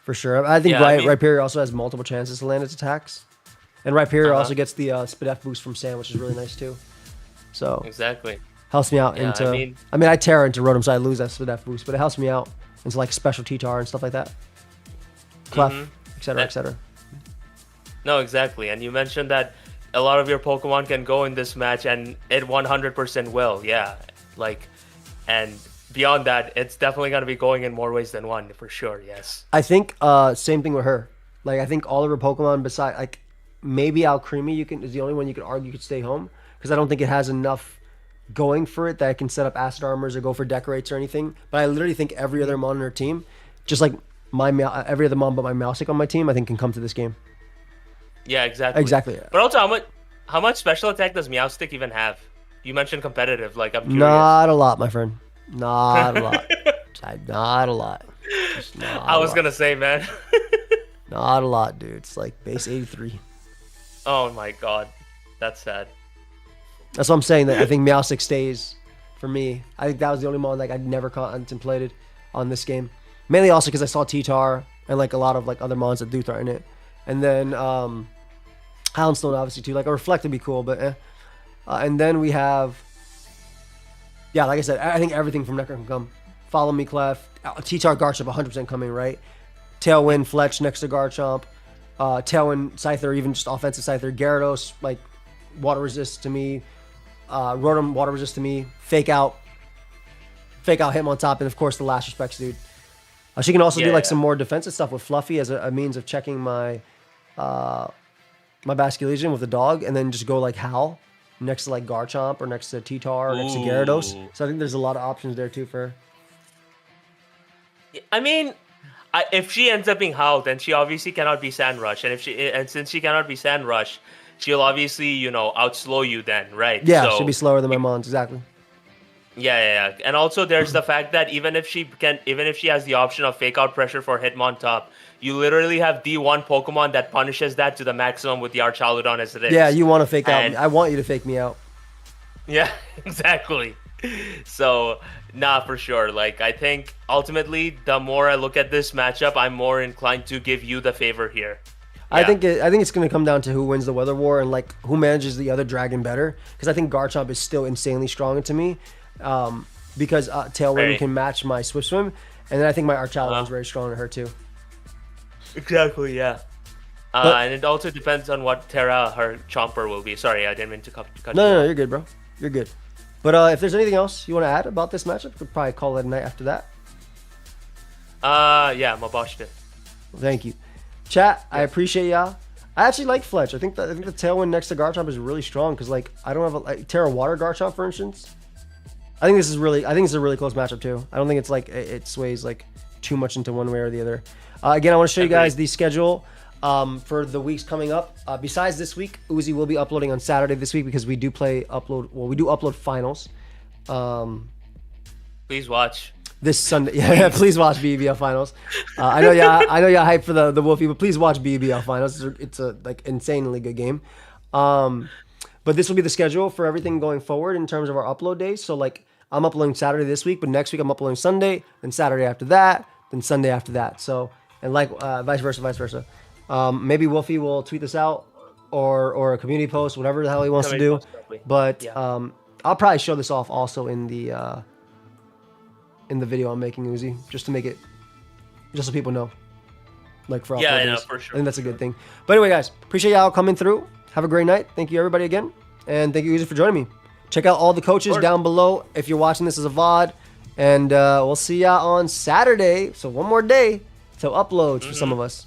For sure. I think Rhyperior also has multiple chances to land its attacks. And Rhyperior also gets the Spadef boost from Sand, which is really nice too. So exactly. Helps me out into... I mean, I Terra into Rotom, so I lose that Spadef boost, but it helps me out into like special T-Tar and stuff like that. Clef, etc., etc. No, exactly. And you mentioned that a lot of your Pokemon can go in this match, and it 100% will. Yeah. And beyond that, it's definitely going to be going in more ways than one, for sure, yes. I think same thing with her. Like, I think all of her Pokemon, besides, like, maybe Alcremie is the only one you could argue could stay home, because I don't think it has enough going for it that it can set up Acid Armors or go for Decorates or anything. But I literally think every other Mon on her team, just like every other Mon but my Meowstic on my team, I think can come to this game. Yeah, exactly. Exactly. But also, how much special attack does Meowstic even have? You mentioned competitive. Like, I'm curious. Not a lot, my friend. Not a lot. Not a lot. I was going to say, man. Not a lot, dude. It's like base 83. Oh, my God. That's sad. That's what I'm saying. That I think Meowstic stays for me. I think that was the only Mon like I'd never contemplated on this game. Mainly also because I saw T-Tar and like a lot of like other Mons that do threaten it. And then Houndstone obviously too. Like a Reflect would be cool, but and then we have... Yeah, like I said, I think everything from Nekkra can come. Follow Me Clef, T-Tar Garchomp 100% coming, right? Tailwind Fletch next to Garchomp, Tailwind Scyther, even just offensive Scyther, Gyarados, like water resist to me, Rotom water resist to me, fake out Hitmon top, and of course the last respects dude. She can also do like some more defensive stuff with Fluffy as a means of checking my my Basculegion with the dog, and then just go like Howl next to like Garchomp or next to T-Tar or next to Gyarados. So I think there's a lot of options there too for her. I mean, if she ends up being Howl, then she obviously cannot be Sand Rush, and since she cannot be Sand Rush, she'll obviously outslow you then, right? Yeah, she'll be slower than my Mons, exactly. Yeah. And also there's the fact that even if she has the option of fake out pressure for Hitmon top, you literally have D1 Pokemon that punishes that to the maximum with the Archaludon as it is. Yeah, you want to fake out. I want you to fake me out. Yeah, exactly. So, nah, for sure. Like, I think ultimately, the more I look at this matchup, I'm more inclined to give you the favor here. Yeah. I think it's going to come down to who wins the weather war and like who manages the other dragon better. Because I think Garchomp is still insanely strong to me. Because Tailwind can match my Swift Swim, and then I think my Archaludon is very strong to her too. Exactly, yeah. And it also depends on what Terra her Chomper will be. Sorry, I didn't mean to cut you No, you're good, bro. You're good. But if there's anything else you want to add about this matchup, we could probably call it a night after that. Yeah, Mabosh did. Thank you. Chat, I appreciate y'all. I actually like Fletch. I think the Tailwind next to Garchomp is really strong because like I don't have a Terra Water Garchomp, for instance. I think it's a really close matchup too. I don't think it's like it sways like too much into one way or the other. Again, I want to show you guys the schedule for the weeks coming up. Besides this week, Uzi will be uploading on Saturday this week because we do upload finals. Please watch this Sunday. Yeah, please watch BBL finals. I know y'all hyped for the Wolfey, but please watch BBL finals. It's a like insanely good game. But this will be the schedule for everything going forward in terms of our upload days. So like I'm uploading Saturday this week, but next week I'm uploading Sunday, then Saturday after that, then Sunday after that. So, and like vice versa. Maybe Wolfey will tweet this out or a community post, whatever the hell he wants to do. But I'll probably show this off also in the video I'm making, Uzi, just to make it, just so people know. Like for upload days. For sure. I think that's a good thing. But anyway, guys, appreciate y'all coming through. Have a great night. Thank you everybody again. And thank you, Uzi, for joining me. Check out all the coaches down below if you're watching this as a VOD. And we'll see y'all on Saturday. So one more day till uploads for some of us.